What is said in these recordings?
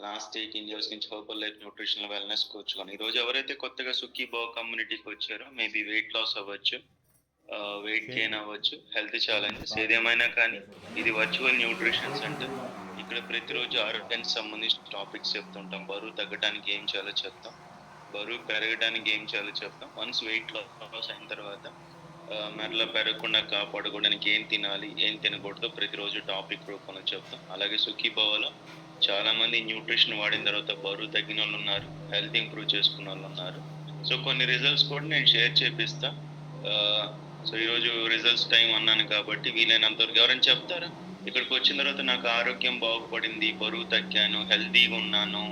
Last 18 years నుంచి herbal life nutritional wellness coach గాను. ఈరోజు ఎవరైతే కొత్తగా సుఖీభావ కమ్యూనిటీకి వచ్చారో మేబీ వెయిట్ లాస్ అవ్వచ్చు, వెయిట్ గెయిన్ అవ్వచ్చు, హెల్త్ ఛాలెంజెస్ ఏదేమైనా కానీ ఇది వర్చువల్ న్యూట్రిషన్ సెంటర్. ఇక్కడ ప్రతిరోజు ఆరోగ్యానికి సంబంధించిన టాపిక్స్ చెప్తుంటాం. బరువు తగ్గడానికి ఏం చేయాలో చెప్తాం, బరువు పెరగడానికి ఏం చేయాలో చెప్తాం. వన్స్ వెయిట్ లాస్ అయిన తర్వాత మరలా పెరగకుండా కాపాడుకోవడానికి ఏం తినాలి, ఏం తినకూడదు ప్రతిరోజు టాపిక్ రూపంలో చెప్తాం. అలాగే సుఖీభావలో చాలా మంది న్యూట్రిషన్ వాడిన తర్వాత బరువు తగ్గిన వాళ్ళు ఉన్నారు, హెల్త్ ఇంప్రూవ్ చేసుకున్న వాళ్ళు ఉన్నారు. సో కొన్ని రిజల్ట్స్ కూడా నేను షేర్ చేపిస్తా. సో ఈరోజు రిజల్ట్స్ టైం అన్నాను కాబట్టి వీలైనంత వరకు ఎవరైనా చెప్తారా ఇక్కడికి వచ్చిన తర్వాత నాకు ఆరోగ్యం బాగుపడింది, బరువు తగ్గాను, హెల్తీగా ఉన్నాను,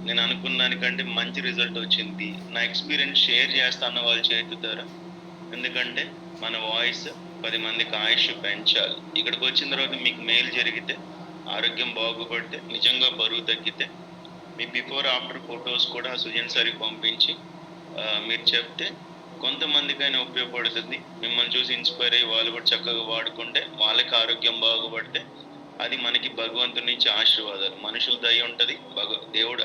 నేను అనుకున్న దానికంటే మంచి రిజల్ట్ వచ్చింది, నా ఎక్స్పీరియన్స్ షేర్ చేస్తా అన్న వాళ్ళు చేతుతారా? ఎందుకంటే మన వాయిస్ 10 మందికి ఆయుష్ పెంచాలి. ఇక్కడికి వచ్చిన తర్వాత మీకు మేలు జరిగితే, ఆరోగ్యం బాగుపడితే, నిజంగా బరువు తగ్గితే మీ బిఫోర్ ఆఫ్టర్ ఫొటోస్ కూడా సుజన్ సార్కి పంపించి మీరు చెప్తే కొంతమందికైనా ఉపయోగపడుతుంది. మిమ్మల్ని చూసి ఇన్స్పైర్ అయ్యి వాళ్ళు కూడా చక్కగా వాడుకుంటే వాళ్ళకి ఆరోగ్యం బాగుపడితే అది మనకి భగవంతుడి నుంచి ఆశీర్వాదాలు. మనుషుల దయ ఉంటుంది, దేవుడు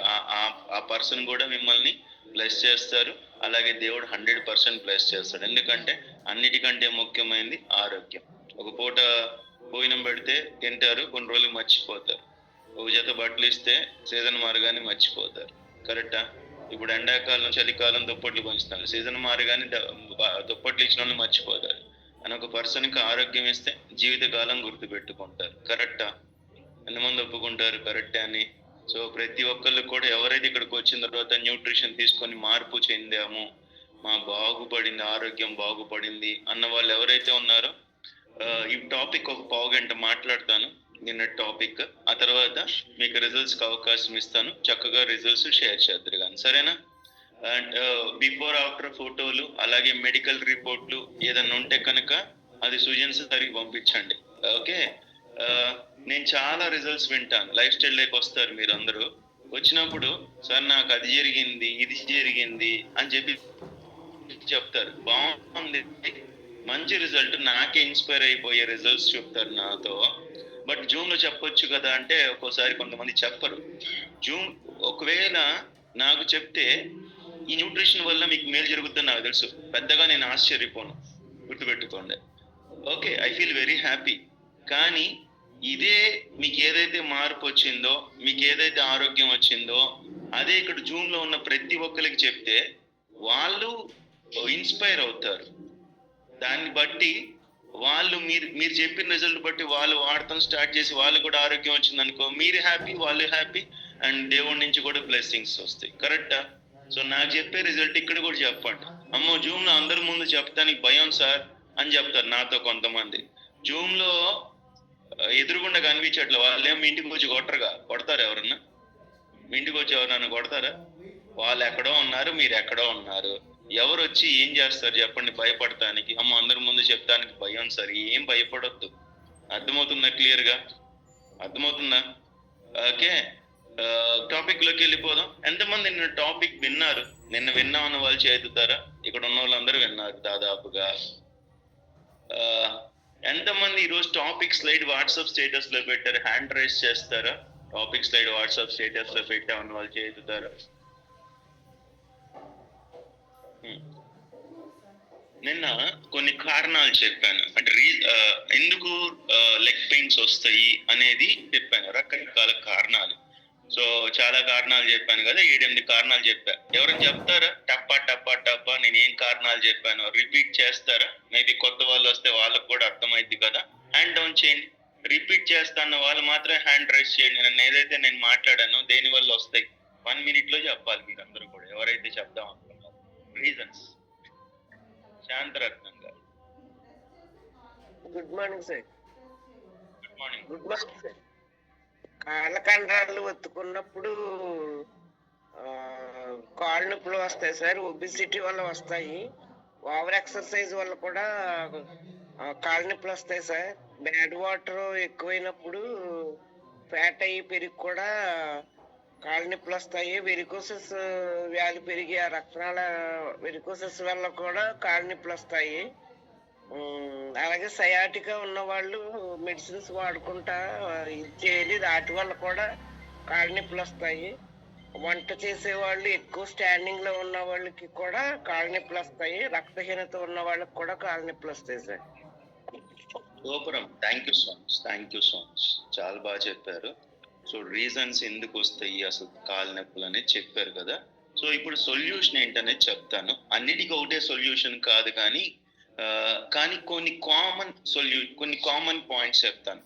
ఆ పర్సన్ కూడా మిమ్మల్ని బ్లెస్ చేస్తారు. అలాగే దేవుడు 100% బ్లెస్ చేస్తాడు. ఎందుకంటే అన్నిటికంటే ముఖ్యమైనది ఆరోగ్యం. ఒక పూట భోజనం పెడితే తింటారు, కొన్ని రోజులు మర్చిపోతారు. ఒక జత బట్టలు ఇస్తే సీజన్ మారగానే మర్చిపోతారు. కరెక్టా? ఇప్పుడు ఎండాకాలం చలికాలం దుప్పట్లు పంచుతారు, సీజన్ మారగానే దుప్పట్లు ఇచ్చిన వాళ్ళు మర్చిపోతారు. అని ఒక పర్సన్కి ఆరోగ్యం ఇస్తే జీవితకాలం గుర్తుపెట్టుకుంటారు. కరెక్టా? ఎంతమంది ఒప్పుకుంటారు కరెక్టే అని? సో ప్రతి ఒక్కళ్ళు కూడా ఎవరైతే ఇక్కడికి వచ్చిన తర్వాత న్యూట్రిషన్ తీసుకొని మార్పు చెందాము, మా బాగుపడింది, ఆరోగ్యం బాగుపడింది అన్న వాళ్ళు ఎవరైతే ఉన్నారో ఈ టాపిక్ ఒక 15 గంట మాట్లాడతాను, నిన్న టాపిక్. ఆ తర్వాత మీకు రిజల్ట్స్కి అవకాశం ఇస్తాను, చక్కగా రిజల్ట్స్ షేర్ చేద్దరు కానీ, సరేనా? అండ్ బిఫోర్ ఆఫ్టర్ ఫోటోలు అలాగే మెడికల్ రిపోర్ట్లు ఏదన్నా ఉంటే కనుక అది సుజన్ సార్కి పంపించండి. ఓకే, నేను చాలా రిజల్ట్స్ వింటాను. లైఫ్ స్టైల్ లైక్ వస్తారు మీరు అందరూ, వచ్చినప్పుడు సార్ నాకు అది జరిగింది, ఇది జరిగింది అని చెప్పి చెప్తారు. బాగుంది, మంచి రిజల్ట్, నాకే ఇన్స్పైర్ అయిపోయే రిజల్ట్స్ చెప్తారు నాతో. బట్ జూమ్లో చెప్పొచ్చు కదా అంటే ఒక్కోసారి కొంతమంది చెప్పరు. జూమ్ ఒకవేళ నాకు చెప్తే ఈ న్యూట్రిషన్ వల్ల మీకు మేలు జరుగుతుందని నాకు తెలుసు, పెద్దగా నేను ఆశ్చర్యపోను, గుర్తుపెట్టుకోండి. Okay, I feel very happy. కానీ ఇదే మీకు ఏదైతే మార్పు వచ్చిందో, మీకు ఏదైతే ఆరోగ్యం వచ్చిందో అదే ఇక్కడ జూమ్లో ఉన్న ప్రతి ఒక్కరికి చెప్తే వాళ్ళు ఇన్స్పైర్ అవుతారు. దాన్ని బట్టి వాళ్ళు మీరు చెప్పిన రిజల్ట్ బట్టి వాళ్ళు వాడటం స్టార్ట్ చేసి వాళ్ళు కూడా ఆరోగ్యం వచ్చింది అనుకో, మీరు హ్యాపీ, వాళ్ళు హ్యాపీ, అండ్ దేవుడి నుంచి కూడా బ్లెస్సింగ్స్ వస్తాయి. కరెక్టా? సో నాకు చెప్పే రిజల్ట్ ఇక్కడ కూడా చెప్పండి. అమ్మో జూమ్లో అందరి ముందు చెప్తానికి భయం సార్ అని చెప్తారు నాతో కొంతమంది. జూమ్లో ఎదురుగుండా కనిపించట్లే, వాళ్ళేమో మీ ఇంటికి వచ్చి కొడతారు ఎవరన్నా? మీ ఇంటికి వచ్చి ఎవరన్నా కొడతారా? వాళ్ళు ఎక్కడో ఉన్నారు, మీరు ఎక్కడో ఉన్నారు. ఎవరు వచ్చి ఏం చేస్తారు చెప్పండి భయపడటానికి? అమ్మ అందరి ముందు చెప్తానికి భయం సార్. ఏం భయపడొద్దు. అర్థమవుతుందా? క్లియర్గా అర్థమవుతుందా? ఓకే, టాపిక్ లోకి వెళ్ళిపోదాం. ఎంతమంది నిన్న టాపిక్ విన్నారు? నిన్న విన్నామన్న వాళ్ళు చేతుతారా? ఇక్కడ ఉన్న వాళ్ళందరూ విన్నారు దాదాపుగా. ఎంతమంది ఈరోజు టాపిక్ స్లైడ్ వాట్సాప్ స్టేటస్ లో పెట్టారు? హ్యాండ్ రైజ్ చేస్తారా? టాపిక్ స్లైడ్ వాట్సాప్ స్టేటస్ లో పెట్టామన్న వాళ్ళు చేతుతారా? నిన్న కొన్ని కారణాలు చెప్పాను, అంటే ఎందుకు లెగ్ పెయిన్స్ వస్తాయి అనేది చెప్పాను, రకరకాల కారణాలు. సో చాలా కారణాలు చెప్పాను కదా, 7-8 కారణాలు చెప్పా. ఎవరైనా చెప్తారా టప్పా టప్పా టప్పా నేను ఏం కారణాలు చెప్పాను? రిపీట్ చేస్తారా? మేబీ కొత్త వాళ్ళు వస్తే వాళ్ళకు కూడా అర్థమైంది కదా. హ్యాండ్ డౌన్ చేయండి. రిపీట్ చేస్తాన్న వాళ్ళు మాత్రం హ్యాండ్ రైజ్ చేయండి. నన్ను ఏదైతే నేను మాట్లాడానో దేని వల్ల వస్తాయి 1 minute లో చెప్పాలి మీరు అందరూ కూడా, ఎవరైతే చెప్దాం అనుకున్నారు. రీజన్స్. శాంతరత్నం గారు. Good morning sir. Good morning. Good morning sir. కాళ్ళ కండరాలు ఒత్తుకున్నప్పుడు కాళ్ళు నొప్పులు వస్తాయి సార్. ఒబిసిటీ వల్ల వస్తాయి, ఓవర్ ఎక్సర్సైజ్ వల్ల కూడా కాళ్ళ నొప్పులు వస్తాయి సార్. బ్యాడ్ వాటర్ ఎక్కువైనప్పుడు ఫ్యాట్ అయ్యి పెరిగి కూడా కాళ్ళ నొప్పులు వస్తాయి. వెరికోసెస్ వ్యాధి పెరిగి ఆ రక్తనాళ వెరికోసెస్ వల్ల కూడా కాళ్ళ నొప్పులు వస్తాయి. అలాగే సయాటికా ఉన్న వాళ్ళు మెడిసిన్స్ వాడుకుంటా ఇది చేయాలి. వాటి వల్ల కూడా కాళ్ళ నొప్పులు వస్తాయి. వంట చేసే వాళ్ళు ఎక్కువ స్టాండింగ్ లో ఉన్న వాళ్ళకి కూడా కాళ్ళ నొప్పులు వస్తాయి. రక్తహీనత ఉన్న వాళ్ళకి కూడా కాళ్ళ నొప్పులు వస్తాయి సార్. సూపరం. Thank you so much, thank you so much. చాలా బాగా చెప్పారు. సో రీజన్స్ ఎందుకు వస్తాయి అసలు కాళ్ళ నొప్పులు అనేది చెప్పారు కదా. సో ఇప్పుడు సొల్యూషన్ ఏంటనేది చెప్తాను. అన్నిటికీ ఒకటే సొల్యూషన్ కాదు, కానీ కానీ కొన్ని కామన్ పాయింట్స్ చెప్తాను.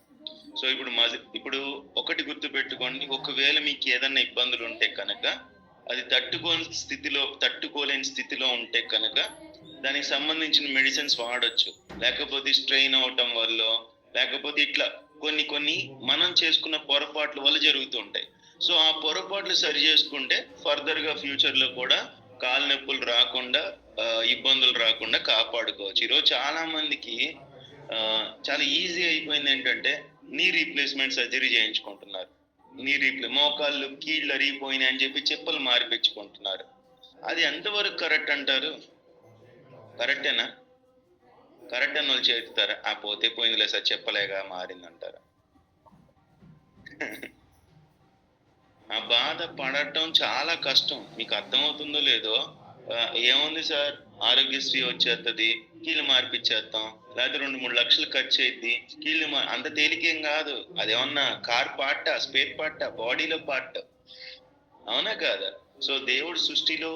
సో ఇప్పుడు ఒకటి గుర్తు పెట్టుకోండి, ఒకవేళ మీకు ఏదైనా ఇబ్బందులు ఉంటే కనుక అది తట్టుకోలేని స్థితిలో ఉంటే కనుక దానికి సంబంధించిన మెడిసిన్స్ వాడొచ్చు. లేకపోతే స్ట్రెయిన్ అవటం వల్ల, లేకపోతే ఇట్లా కొన్ని మనం చేసుకున్న పొరపాట్ల వల్ల జరుగుతూ ఉంటాయి. సో ఆ పొరపాట్లు సరి చేసుకుంటే ఫర్దర్ గా ఫ్యూచర్ లో కూడా కాళ్ళ నొప్పులు రాకుండా, ఇబ్బందులు రాకుండా కాపాడుకోవచ్చు. ఈరోజు చాలా మందికి చాలా ఈజీ అయిపోయింది ఏంటంటే నీ రీప్లేస్మెంట్ సర్జరీ చేయించుకుంటున్నారు. మోకాళ్ళు కీళ్ళు అరిగిపోయినాయి అని చెప్పి చెప్పులు మార్పించుకుంటున్నారు. అది ఎంతవరకు కరెక్ట్ అంటారు? కరెక్టేనా? కరెక్ట్ అని వాళ్ళు చేస్తారా? ఆ పోతే పోయిందిలే సార్, చెప్పలేగా మారిందంటారా? ఆ బాధ పడటం చాలా కష్టం. మీకు అర్థమవుతుందో లేదో. ఏముంది సార్, ఆరోగ్యశ్రీ వచ్చేస్తుంది, కీళ్ళు మార్పిచ్చేస్తాం, లేకపోతే 2-3 లక్షలు ఖర్చు అయింది, అంత తేలికేం కాదు. అదేమన్నా కార్ పార్ట్, స్పేర్ పార్ట్, బాడీలో పార్ట్, అవునా కాదా? సో దేవుడి సృష్టిలో,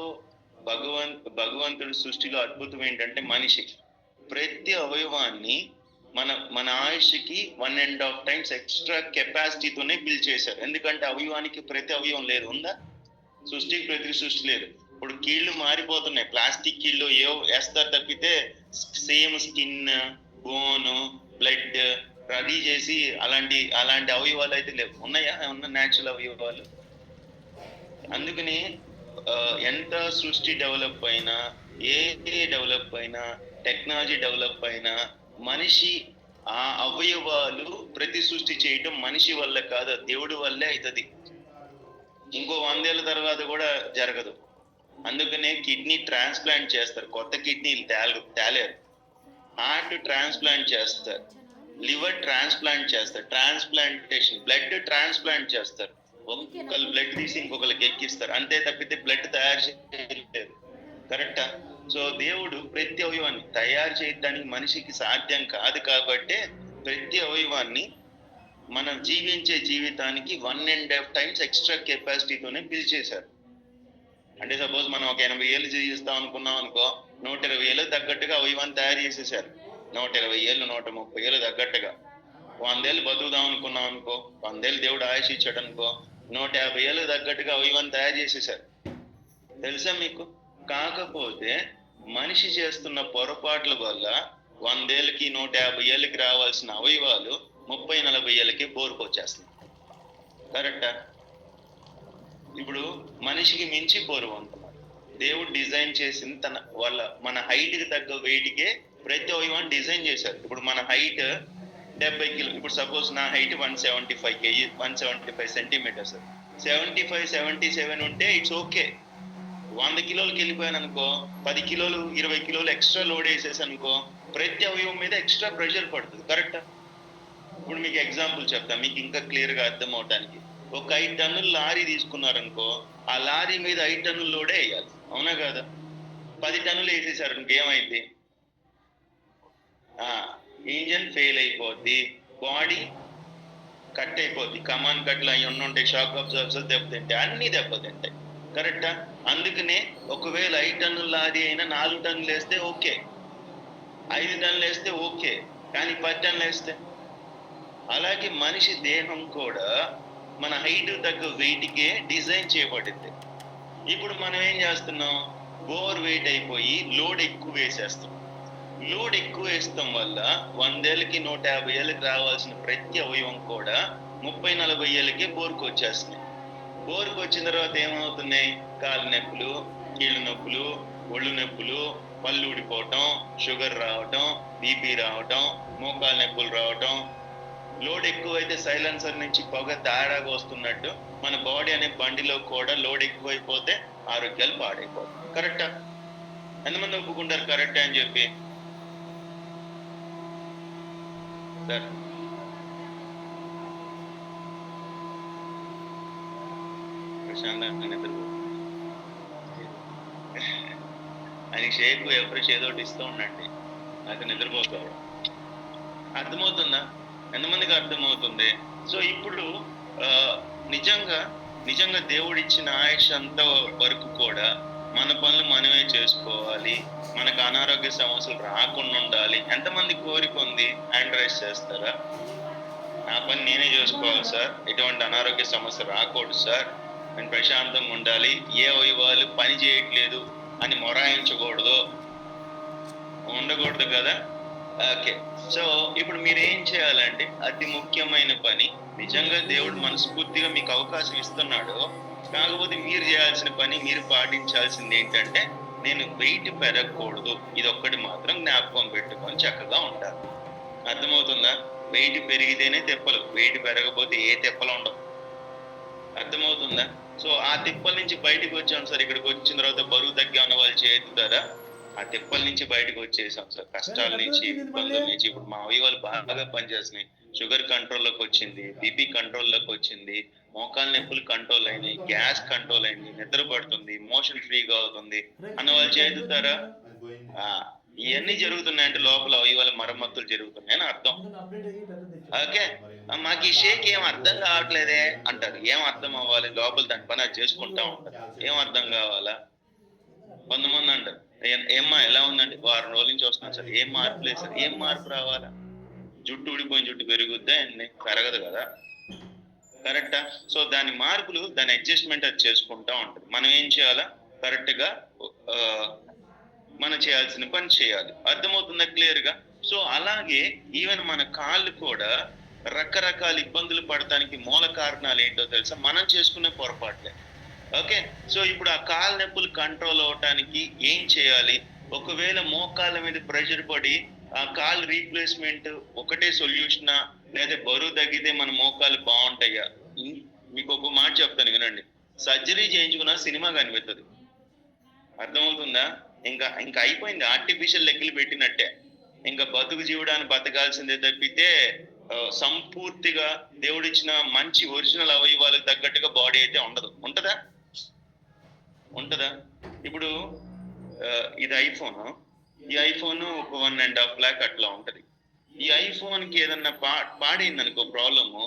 భగవంతుడి సృష్టిలో అద్భుతం ఏంటంటే మనిషి ప్రతి అవయవాన్ని మన ఆయుష్కి 1.5 times ఎక్స్ట్రా కెపాసిటీతోనే బిల్డ్ చేశారు. ఎందుకంటే అవయవానికి ప్రతి అవయవం లేదు, ఉందా? సృష్టికి ప్రతి సృష్టి లేదు. ఇప్పుడు కీళ్లు మారిపోతున్నాయి, ప్లాస్టిక్ కీళ్ళు ఏవో వేస్తారు తప్పితే same skin, bone, blood ready చేసి అలాంటి అవయవాలు అయితే లేవు. ఉన్నాయా? ఉన్న న్యాచురల్ అవయవాలు. అందుకని ఎంత సృష్టి డెవలప్ అయినా, ఏ డెవలప్ అయినా, టెక్నాలజీ డెవలప్ అయినా, మనిషి ఆ అవయవాలు ప్రతి సృష్టి చేయటం మనిషి వల్ల కాదు, దేవుడి వల్లే అవుతుంది. ఇంకో 100 ఏళ్ళ తర్వాత కూడా జరగదు. అందుకనే కిడ్నీ ట్రాన్స్ప్లాంట్ చేస్తారు, కొత్త కిడ్నీలు తేలేరు. హార్ట్ ట్రాన్స్ప్లాంట్ చేస్తారు, లివర్ ట్రాన్స్ప్లాంట్ చేస్తారు, ట్రాన్స్ప్లాంటేషన్, బ్లడ్ ట్రాన్స్ప్లాంట్ చేస్తారు. ఒకళ్ళు బ్లడ్ తీసి ఇంకొకరికి ఎక్కిస్తారు, అంతే తప్పితే బ్లడ్ తయారు చేయలేరు. కరెక్టా? సో దేవుడు ప్రతి అవయవాన్ని తయారు చేయడానికి మనిషికి సాధ్యం కాదు కాబట్టి ప్రతి అవయవాన్ని మనం జీవించే జీవితానికి 1.5 times ఎక్స్ట్రా కెపాసిటీతోనే బిల్డ్ చేశారు. అంటే సపోజ్ మనం ఒక 80 ఏళ్ళు జీవిస్తాం అనుకున్నాం అనుకో, 120 ఏళ్ళు తగ్గట్టుగా అవయవాన్ని తయారు చేసేసారు. 120 ఏళ్ళు, 130 ఏళ్ళు తగ్గట్టుగా. 100 ఏళ్ళు బతుకుదాం అనుకున్నాం అనుకో, 100 ఏళ్ళు దేవుడు ఆయుష్ ఇచ్చాడు అనుకో, 150 ఏళ్ళు తగ్గట్టుగా అవయవాన్ని తయారు చేసేసారు. తెలుసా మీకు? కాకపోతే మనిషి చేస్తున్న పొరపాట్ల వల్ల 100 ఏళ్ళకి 150 ఏళ్ళకి రావాల్సిన అవయవాలు 30-40 ఏళ్ళకి బోరుకొచ్చేస్తుంది. కరెక్టా? ఇప్పుడు మనిషికి మించి బోరు అంటున్నారు. దేవుడు డిజైన్ చేసింది మన హైట్ కి తగ్గ వెయిట్కే ప్రతి అవయవాన్ని డిజైన్ చేశారు. ఇప్పుడు మన హైట్ 70 కిలో, ఇప్పుడు సపోజ్ నా హైట్ 175 kg, 175 centimeters, 75, 77 ఉంటే ఇట్స్ ఓకే. 100 కిలోలకి వెళ్ళిపోయాను అనుకో, 10 కిలోలు 20 కిలోలు ఎక్స్ట్రా లోడ్ వేసేసి అనుకో, ప్రతి అవయవం మీద ఎక్స్ట్రా ప్రెషర్ పడుతుంది. కరెక్టా? ఇప్పుడు మీకు ఎగ్జాంపుల్ చెప్తా, మీకు ఇంకా క్లియర్ గా అర్థం అవడానికి. ఒక 5 టన్నులు లారీ తీసుకున్నారనుకో, ఆ లారీ మీద 5 టన్నులు లోడే వేయాలి, అవునా కదా? 10 టన్నులు వేసేసారు ఇంకేమైంది? ఇంజన్ ఫెయిల్ అయిపోద్ది, బాడీ కట్ అయిపోద్ది, కమాన్ కట్లు అవి ఉంటాయి, షాక్ అబ్జర్వర్స్ దెబ్బతింటాయి, అన్ని దెబ్బతింటాయి. కరెక్టా? అందుకనే ఒకవేళ 5 టన్నుల లారీ అయినా 4 టన్నులు వేస్తే ఓకే, 5 టన్నులు వేస్తే ఓకే, కానీ 10 టన్నులు వేస్తే. అలాగే మనిషి దేహం కూడా మన హైట్ తగ్గ వెయిట్కే డిజైన్ చేయబడింది. ఇప్పుడు మనం ఏం చేస్తున్నాం? ఓవర్ వెయిట్ అయిపోయి లోడ్ ఎక్కువ వేసేస్తాం. లోడ్ ఎక్కువ వేస్తాం వల్ల 100 ఏళ్ళకి 150 ఏళ్ళకి రావాల్సిన ప్రతి అవయవం కూడా 30-40 ఏళ్ళకే బోర్కు వచ్చేస్తున్నాయి. బోర్కు వచ్చిన తర్వాత ఏమవుతున్నాయి? కాళ్ళ నొప్పులు, కీళ్ళ నొప్పులు, ఒళ్ళు నొప్పులు, పళ్ళు ఊడిపోవటం, షుగర్ రావటం, బీపీ రావటం, మోకాళ్ళ నొప్పులు రావటం. లోడ్ ఎక్కువైతే సైలెన్సర్ నుంచి పొగ తేడాగా వస్తున్నట్టు మన బాడీ అనే బండిలో కూడా లోడ్ ఎక్కువైపోతే ఆరోగ్యాలు పాడైపోతాయి. కరెక్టా? ఎంతమంది ఒప్పుకుంటారు కరెక్టే అని చెప్పి? సార్ ప్రశాంతంగా నిద్రపో. అని షేక్ ఎవరు చేదోటి ఇస్తూ ఉండండి, నాకు నిద్రపోతాడు. అర్థమవుతుందా? ఎంతమందికి అర్థమవుతుంది? సో ఇప్పుడు ఆ, నిజంగా నిజంగా దేవుడిచ్చిన ఆయుష్ అంత వరకు కూడా మన పనులు మనమే చేసుకోవాలి, మనకు అనారోగ్య సమస్యలు రాకుండా ఉండాలి. ఎంతమంది కోరిక ఉంది? హ్యాండ్ రైస్ చేస్తారా? నా పని నేనే చేసుకోవాలి సార్, ఎటువంటి అనారోగ్య సమస్య రాకూడదు సార్, నేను ప్రశాంతంగా ఉండాలి, ఏ అవయవాలు పని చేయట్లేదు అని మొరాయించకూడదు, ఉండకూడదు కదా. ఓకే, సో ఇప్పుడు మీరు ఏం చేయాలంటే అతి ముఖ్యమైన పని, నిజంగా దేవుడు మనస్ఫూర్తిగా మీకు అవకాశం ఇస్తున్నాడు, కాకపోతే మీరు చేయాల్సిన పని, మీరు పాటించాల్సింది ఏంటంటే నేను వెయిట్ పెరగకూడదు, ఇది ఒక్కటి మాత్రం జ్ఞాపకం పెట్టుకొని చక్కగా ఉంటారు. అర్థమవుతుందా? వెయిట్ పెరిగితేనే తెప్పలు, వెయిట్ పెరగకపోతే ఏ తెప్పలు ఉండవు. అర్థమవుతుందా? సో ఆ తిప్పల నుంచి బయటకు వచ్చాం సార్, ఇక్కడికి వచ్చిన తర్వాత బరువు తగ్గామన్న వాళ్ళు చేతుతారా? ఆ తిప్పల నుంచి బయటకు వచ్చేసాం సార్, కష్టాల నుంచి, ఇబ్బందుల నుంచి. ఇప్పుడు మా అవయవాలు బాగా పనిచేస్తున్నాయి, షుగర్ కంట్రోల్లోకి వచ్చింది, బీపీ కంట్రోల్లోకి వచ్చింది, మోకాలు నొప్పులు కంట్రోల్ అయినాయి, గ్యాస్ కంట్రోల్ అయింది, నిద్ర పడుతుంది, మోషన్ ఫ్రీగా అవుతుంది అన్న వాళ్ళు చేతుతారా? ఇవన్నీ జరుగుతున్నాయంటే లోపల అవయవాల మరమ్మతులు జరుగుతున్నాయని అర్థం. ఓకే, మాకు ఈ షేక్ ఏం అర్థం కావట్లేదే అంటారు. ఏం అర్థం అవ్వాలి? లోపల దాని పని అది చేసుకుంటా ఉంటారు. ఏం అర్థం కావాలా? కొంతమంది అంటారు, ఏమ్మా ఎలా ఉందండి, వారం రోజుల నుంచి వస్తున్నాను సార్, ఏం మార్పు లేదు సార్. ఏం మార్పు రావాలా? జుట్టు ఊడిపోయిన జుట్టు పెరుగుద్దా? పెరగదు కదా, కరెక్టా? సో దాని మార్పులు, దాని అడ్జస్ట్మెంట్ అది చేసుకుంటా ఉంటుంది. మనం ఏం చేయాలా? కరెక్ట్ గా మనం చేయాల్సిన పని చేయాలి. అర్థమవుతుందా క్లియర్ గా? సో అలాగే ఈవెన్ మన కాళ్ళు కూడా రకరకాల ఇబ్బందులు పడటానికి మూల కారణాలు ఏంటో తెలుసా? మనం చేసుకునే పొరపాట్లే. ఓకే, సో ఇప్పుడు ఆ కాళ్ళ నొప్పులు కంట్రోల్ అవటానికి ఏం చేయాలి? ఒకవేళ మోకాళ్ళ మీద ప్రెషర్ పడి ఆ కాల్ రీప్లేస్మెంట్ ఒకటే సొల్యూషనా, లేదా బరువు తగ్గితే మన మోకాలు బాగుంటాయా? మీకు ఒక మాట చెప్తాను వినండి, సర్జరీ చేయించుకున్నా సినిమా కనిపిస్తుంది. అర్థమవుతుందా? ఇంకా ఇంకా అయిపోయింది, ఆర్టిఫిషియల్ లెక్కలు పెట్టినట్టే. ఇంకా బతుకు జీవడానికి బతకాల్సిందే తప్పితే సంపూర్తిగా దేవుడిచ్చిన మంచి ఒరిజినల్ అవయవాలకు తగ్గట్టుగా బాడీ అయితే ఉండదు. ఉంటదా? ఉంటదా? ఇప్పుడు ఇది ఐఫోన్, ఈ ఐఫోన్ ఒక 1.5 lakh అట్లా ఉంటది. ఈ ఐఫోన్ కి ఏదన్నా పాడైంది అనుకో ప్రాబ్లము,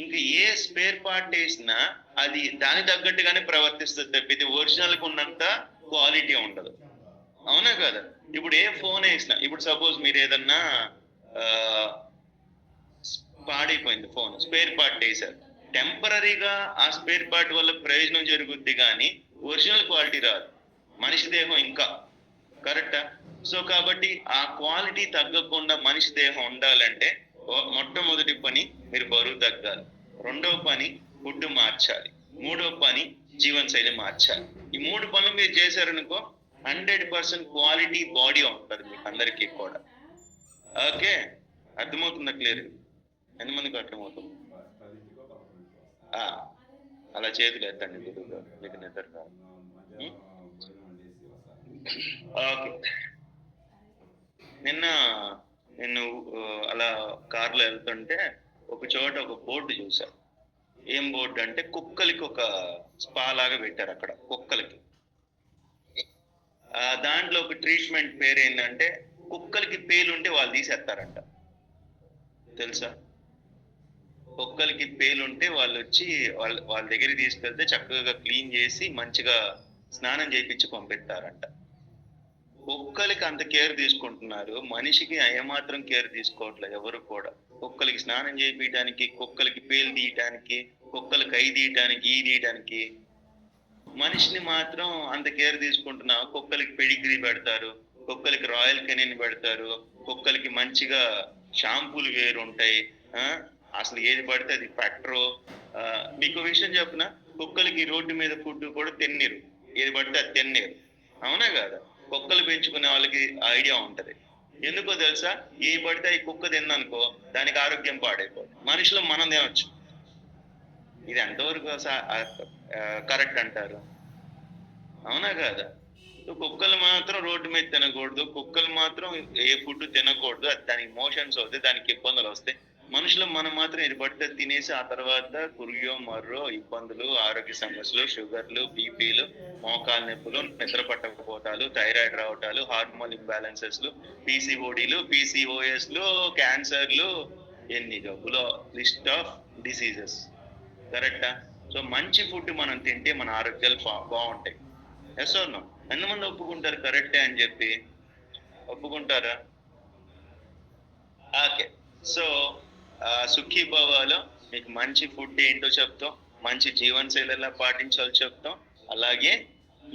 ఇంకా ఏ స్పేర్ పార్ట్ వేసినా అది దాని తగ్గట్టుగానే ప్రవర్తిస్తుంది తప్పితే ఒరిజినల్ కు ఉన్నంత క్వాలిటీ ఉండదు. అవునా కదా? ఇప్పుడు ఏ ఫోన్ వేసినా, ఇప్పుడు సపోజ్ మీరు ఏదన్నా పాడైపోయింది ఫోన్, స్పేర్ పార్ట్ వేసారు, టెంపరీగా ఆ స్పేర్ పార్ట్ వల్ల ప్రయోజనం జరుగుద్ది కానీ ఒరిజినల్ క్వాలిటీ రాదు. మనిషి దేహం ఇంకా, కరెక్టా? సో కాబట్టి ఆ క్వాలిటీ తగ్గకుండా మనిషి దేహం ఉండాలంటే మొట్టమొదటి పని మీరు బరువు తగ్గాలి, రెండవ పని ఫుడ్ మార్చాలి, మూడవ పని జీవనశైలి మార్చాలి. ఈ 3 పనులు మీరు చేశారనుకో 100% క్వాలిటీ బాడీ ఉంటుంది మీకు అందరికీ కూడా. ఓకే, అర్థమవుతుందా క్లియర్? ఎంతమందికి అర్థమవుతుంది? అలా చేతులు ఎత్తండి, మీకు నిద్ర కాదు. ఓకే, నిన్ను అలా కారులో వెళ్తుంటే ఒక చోట ఒక బోర్డు చూసా. ఏం బోర్డు అంటే కుక్కలకి ఒక స్పా లాగా పెట్టారు అక్కడ కుక్కలకి. దాంట్లో ఒక ట్రీట్మెంట్ పేరు ఏంటంటే కుక్కలకి పేలుంటే వాళ్ళు తీసేస్తారంట, తెలుసా? కుక్కలకి పేలుంటే వాళ్ళు వచ్చి వాళ్ళ దగ్గరికి తీసుకెళ్తే చక్కగా క్లీన్ చేసి మంచిగా స్నానం చేయించి పంపిస్తారంట. కుక్కలకి అంత కేర్ తీసుకుంటున్నారు, మనిషికి ఏమాత్రం కేర్ తీసుకోవట్లేదు ఎవరు కూడా. కుక్కలకి స్నానం చేయించడానికి, కుక్కలకి పేలు తీయటానికి, కుక్కలకి ఐ తీయటానికి, ఈ తీయటానికి, మనిషిని మాత్రం అంత కేర్ తీసుకుంటున్నా. కుక్కలకి పెడిగ్రీ పెడతారు, కుక్కలకి రాయల్ కెనిన్ పెడతారు, కుక్కలకి మంచిగా షాంపూలు వేరు ఉంటాయి. అసలు ఏది పడితే అది పెట్టరు. మీకు విషయం చెప్పిన, కుక్కలకి రోడ్డు మీద ఫుడ్ కూడా తిన్నీరు, ఏది పడితే అది తిన్నీరు. అవునా కదా? కుక్కలు పెంచుకునే వాళ్ళకి ఐడియా ఉంటది. ఎందుకో తెలుసా? ఏ పడితే ఈ కుక్క తిన్ననుకో దానికి ఆరోగ్యం పాడైపోతుంది. మనుషులు మనం తినొచ్చు. ఇది ఎంతవరకు కరెక్ట్ అంటారు? అవునా కదా? కుక్కలు మాత్రం రోడ్డు మీద తినకూడదు, కుక్కలు మాత్రం ఏ ఫుడ్ తినకూడదు, అది దానికి మోషన్స్ అవుతాయి, దానికి ఇబ్బందులు వస్తాయి మనుషులు మనం మాత్రం ఇది పడితే తినేసి ఆ తర్వాత కురియో మర్రో ఇబ్బందులు, ఆరోగ్య సమస్యలు, షుగర్లు, బీపీలు, మోకాలు నొప్పులు, నిద్ర పట్టకపోవటాలు, థైరాయిడ్ రావటాలు, హార్మోన్ ఇంబ్యాలెన్సెస్లు, పీసీఓడీలు, పీసీఓఎస్లు, క్యాన్సర్లు, ఎన్ని జబ్బులో లిస్ట్ ఆఫ్ డిసీజెస్. కరెక్టా? సో మంచి ఫుడ్ మనం తింటే మన ఆరోగ్యాలు బాగుంటాయి. Yes or no? ఎంతమంది ఒప్పుకుంటారు కరెక్టే అని చెప్పి? ఒప్పుకుంటారా? ఓకే. సో సుఖీభవాలో మీకు మంచి ఫుడ్ ఏంటో చెప్తాం, మంచి జీవన శైలి ఎలా పాటించాలో చెప్తాం, అలాగే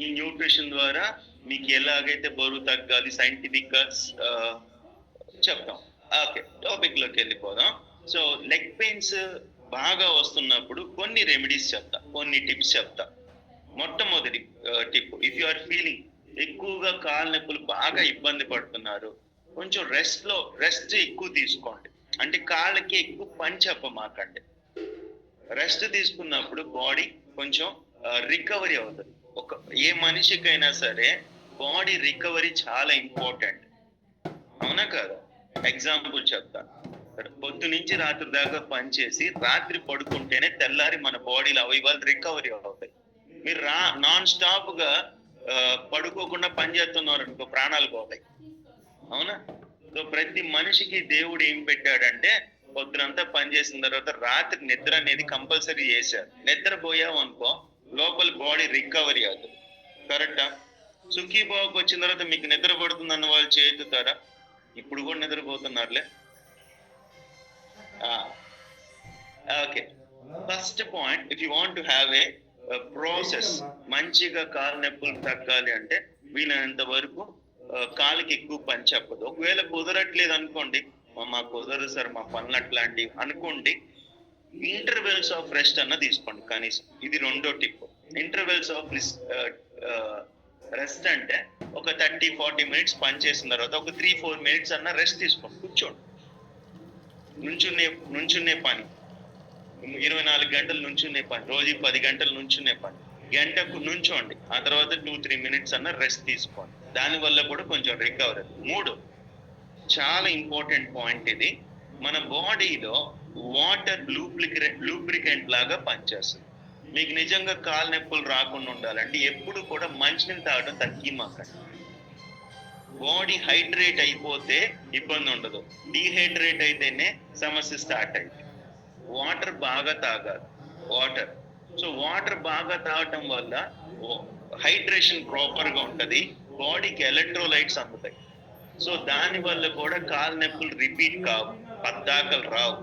ఈ న్యూట్రిషన్ ద్వారా మీకు ఎలాగైతే బరువు తగ్గాలి సైంటిఫిక్ గా చెప్తాం. ఓకే, టాపిక్ లోకి వెళ్ళిపోదాం. సో లెగ్ పెయిన్స్ బాగా వస్తున్నప్పుడు కొన్ని రెమెడీస్ చెప్తా, కొన్ని టిప్స్ చెప్తా. మొట్టమొదటి tip, if you are feeling ఎక్కువగా కాళ్ళ నొప్పులు బాగా ఇబ్బంది పడుతున్నారు, కొంచెం రెస్ట్ ఎక్కువ తీసుకోండి. అంటే కాళ్ళకి ఎక్కువ పని చెప్పమాకండి. రెస్ట్ తీసుకున్నప్పుడు బాడీ కొంచెం రికవరీ అవుతుంది. ఏ మనిషికైనా సరే బాడీ రికవరీ చాలా ఇంపార్టెంట్, అవునా కదా? ఎగ్జాంపుల్ చెప్తాను. పొద్దు నుంచి రాత్రి దాకా పనిచేసి రాత్రి పడుకుంటేనే తెల్లారి మన బాడీలో అవయవాలు రికవరీ అవుతాయి. మీరు నాన్ స్టాప్ గా పడుకోకుండా పని చేస్తున్నారు అనుకో, ప్రాణాలు పోతాయి, అవునా? సో ప్రతి మనిషికి దేవుడు ఏం పెట్టాడంటే పొద్దునంతా పని చేసిన తర్వాత రాత్రి నిద్ర అనేది కంపల్సరీ చేశారు. నిద్రపోయాం అనుకో లోపల బాడీ రికవరీ అవుతుంది. కరెక్టా? సుఖీబాబుకి వచ్చిన తర్వాత మీకు నిద్ర పడుతుంది అన్న వాళ్ళు చేతుతారా? ఇప్పుడు కూడా నిద్రపోతున్నారులే. Okay, first point, if you want to have a process, మంచిగా కాలు నొప్పులు తగ్గాలి అంటే వీలైనంత వరకు కాలుకి ఎక్కువ పని చెప్పదు. ఒకవేళ కుదరట్లేదు అనుకోండి, మాకు కుదరదు సార్, మా పనులు అట్లాంటివి అనుకోండి, ఇంటర్వెల్స్ ఆఫ్ రెస్ట్ అన్న తీసుకోండి కనీసం. ఇది రెండో టిప్. ఇంటర్వెల్స్ ఆఫ్ రెస్ట్ అంటే ఒక 30-40 మినిట్స్ పని చేసిన తర్వాత ఒక 3-4 మినిట్స్ అన్న రెస్ట్ తీసుకోండి, కూర్చోండి. నుంచునే పని 24 గంటలు నుంచునే పని, రోజు 10 గంటలు నుంచునే పని, గంటకు నుంచోండి, ఆ తర్వాత 2-3 మినిట్స్ అన్న రెస్ట్ తీసుకోండి. దాని వల్ల కూడా కొంచెం రికవరీ. 3, చాలా ఇంపార్టెంట్ పాయింట్ ఇది, మన బాడీలో వాటర్ లూబ్రికెంట్ లాగా పనిచేస్తుంది. మీకు నిజంగా కాలు నొప్పులు రాకుండా ఉండాలంటే ఎప్పుడు కూడా మంచినీళ్ళు తాగడం తగ్గిమాకండి. బాడీ హైడ్రేట్ అయిపోతే ఇబ్బంది ఉండదు, డీహైడ్రేట్ అయితేనే సమస్య స్టార్ట్ అయింది. వాటర్ బాగా తాగాలి, వాటర్. సో వాటర్ బాగా తాగటం వల్ల హైడ్రేషన్ ప్రాపర్ గా ఉంటది, బాడీకి ఎలక్ట్రోలైట్స్ అందుతాయి. సో దాని వల్ల కూడా కాలు నొప్పులు రిపీట్ కావు, పద్దాకలు రావు.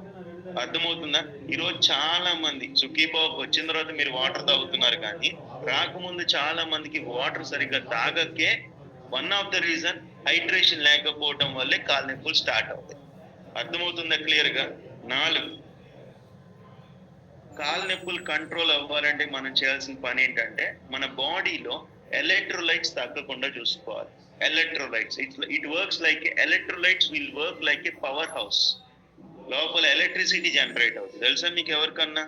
అర్థమవుతుందా? ఈరోజు చాలా మంది సుఖీబాబు వచ్చిన తర్వాత మీరు వాటర్ తాగుతున్నారు, కానీ రాకముందు చాలా మందికి వాటర్ సరిగ్గా తాగకే one of the reason hydration లేకపోవడం వల్లే కాలు నొప్పులు స్టార్ట్ అవుతాయి. అర్థమవుతుందా క్లియర్ గా? 4, కాలు నొప్పులు కంట్రోల్ అవ్వాలంటే మనం చేయాల్సిన పని ఏంటంటే మన బాడీలో ఎలక్ట్రోలైట్స్ తగ్గకుండా చూసుకోవాలి. Electrolytes, it works like electrolytes will work like A power house. లోపల ఎలక్ట్రిసిటీ జనరేట్ అవుతుంది, తెలుసా మీకు ఎవరికన్నా?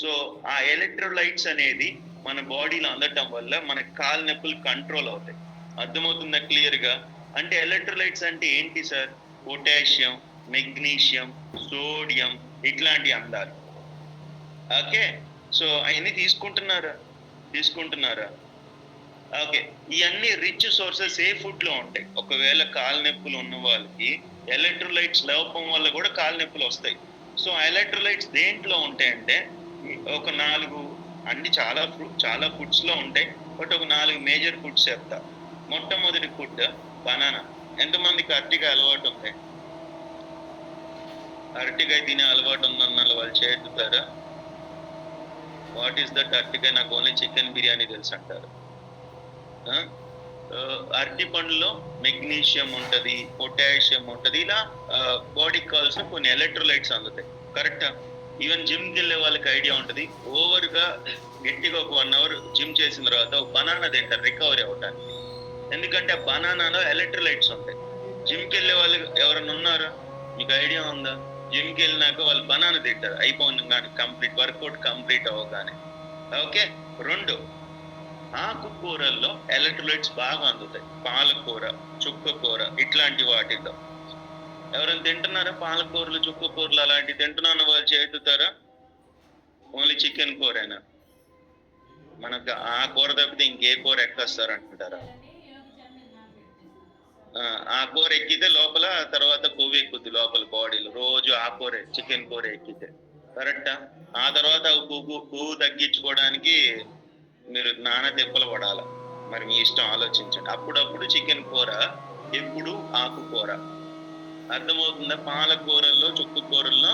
సో ఆ ఎలక్ట్రోలైట్స్ అనేది మన బాడీలో అందటం వల్ల మన కాలు నొప్పులు కంట్రోల్ అవుతాయి. అర్థమవుతుందా క్లియర్ గా? అంటే ఎలక్ట్రోలైట్స్ అంటే ఏంటి సార్? పొటాషియం, మెగ్నీషియం, సోడియం, ఇట్లాంటి అందాలు. ఓకే, సో అవన్నీ తీసుకుంటున్నారా? ఓకే, ఇవన్నీ రిచ్ సోర్సెస్ ఏ ఫుడ్ లో ఉంటాయి. ఒకవేళ కాలు నొప్పులు ఉన్న వాళ్ళకి ఎలక్ట్రోలైట్స్ లోపం వల్ల కూడా కాలు నొప్పులు వస్తాయి. సో ఎలక్ట్రోలైట్స్ దేంట్లో ఉంటాయంటే ఒక 4, అన్ని చాలా ఫుడ్స్ లో ఉంటాయి, బట్ ఒక 4 మేజర్ ఫుడ్స్ చెప్తా. మొట్టమొదటి ఫుడ్ బనానా. ఎంతమందికి అరటికాయ అలవాటు ఉంది? అరటికాయ తినే అలవాటు ఉందన్న వాళ్ళు చేతుతారా? వాట్ ఈస్ దట్ అరటికాయ? నాకు ఓన్లీ చికెన్ బిర్యానీ తెలుసు అంటారు. అరటి పండులో మెగ్నీషియం ఉంటది, పొటాషియం ఉంటది, ఇలా బాడీకి కావాల్సిన కొన్ని ఎలక్ట్రోలైట్స్ అందుతాయి. కరెక్టా? ఈవెన్ జిమ్కి వెళ్ళే వాళ్ళకి ఐడియా ఉంటది, ఓవర్ గా గట్టిగా ఒక 1 అవర్ జిమ్ చేసిన తర్వాత ఒక బనానా తింటారు రికవరీ అవడానికి. ఎందుకంటే ఆ బనానాలో ఎలక్ట్రోలైట్స్ ఉంటాయి. జిమ్కి వెళ్ళే వాళ్ళు ఎవరైనా ఉన్నారా? మీకు ఐడియా ఉందా? జిమ్కి వెళ్ళినాక వాళ్ళు బనానా తింటారు అయిపోయిన కంప్లీట్ వర్కౌట్ కంప్లీట్ అవ్వగానే. ఓకే. 2, ఆకుకూరల్లో ఎలక్ట్రోలైట్స్ బాగా అందుతాయి. పాలకూర, చుక్కకూర, ఇట్లాంటి వాటిల్లో. ఎవరైనా తింటున్నారా? పాలకూరలు, చుక్కకూరలు అలాంటివి తింటున్న వాళ్ళు చేతుతారా? Only chicken కూరేనా? మనకు ఆ కూర తప్పితే ఇంకే కూర ఎక్కొస్తారు అంటారా? ఆ కూర ఎక్కితే లోపల తర్వాత కొవ్వు ఎక్కుద్ది లోపల బాడీలో. రోజు ఆ కూరే, చికెన్ కూర ఎక్కితే కరెక్టా? ఆ తర్వాత కొవ్వు తగ్గించుకోవడానికి మీరు నానా తిప్పలు పడాల. మరి మీ ఇష్టం, ఆలోచించండి. అప్పుడప్పుడు చికెన్ కూర, ఎప్పుడు ఆకుకూర. అర్థమవుతుందా? పాలకూరల్లో, చుక్క కూరల్లో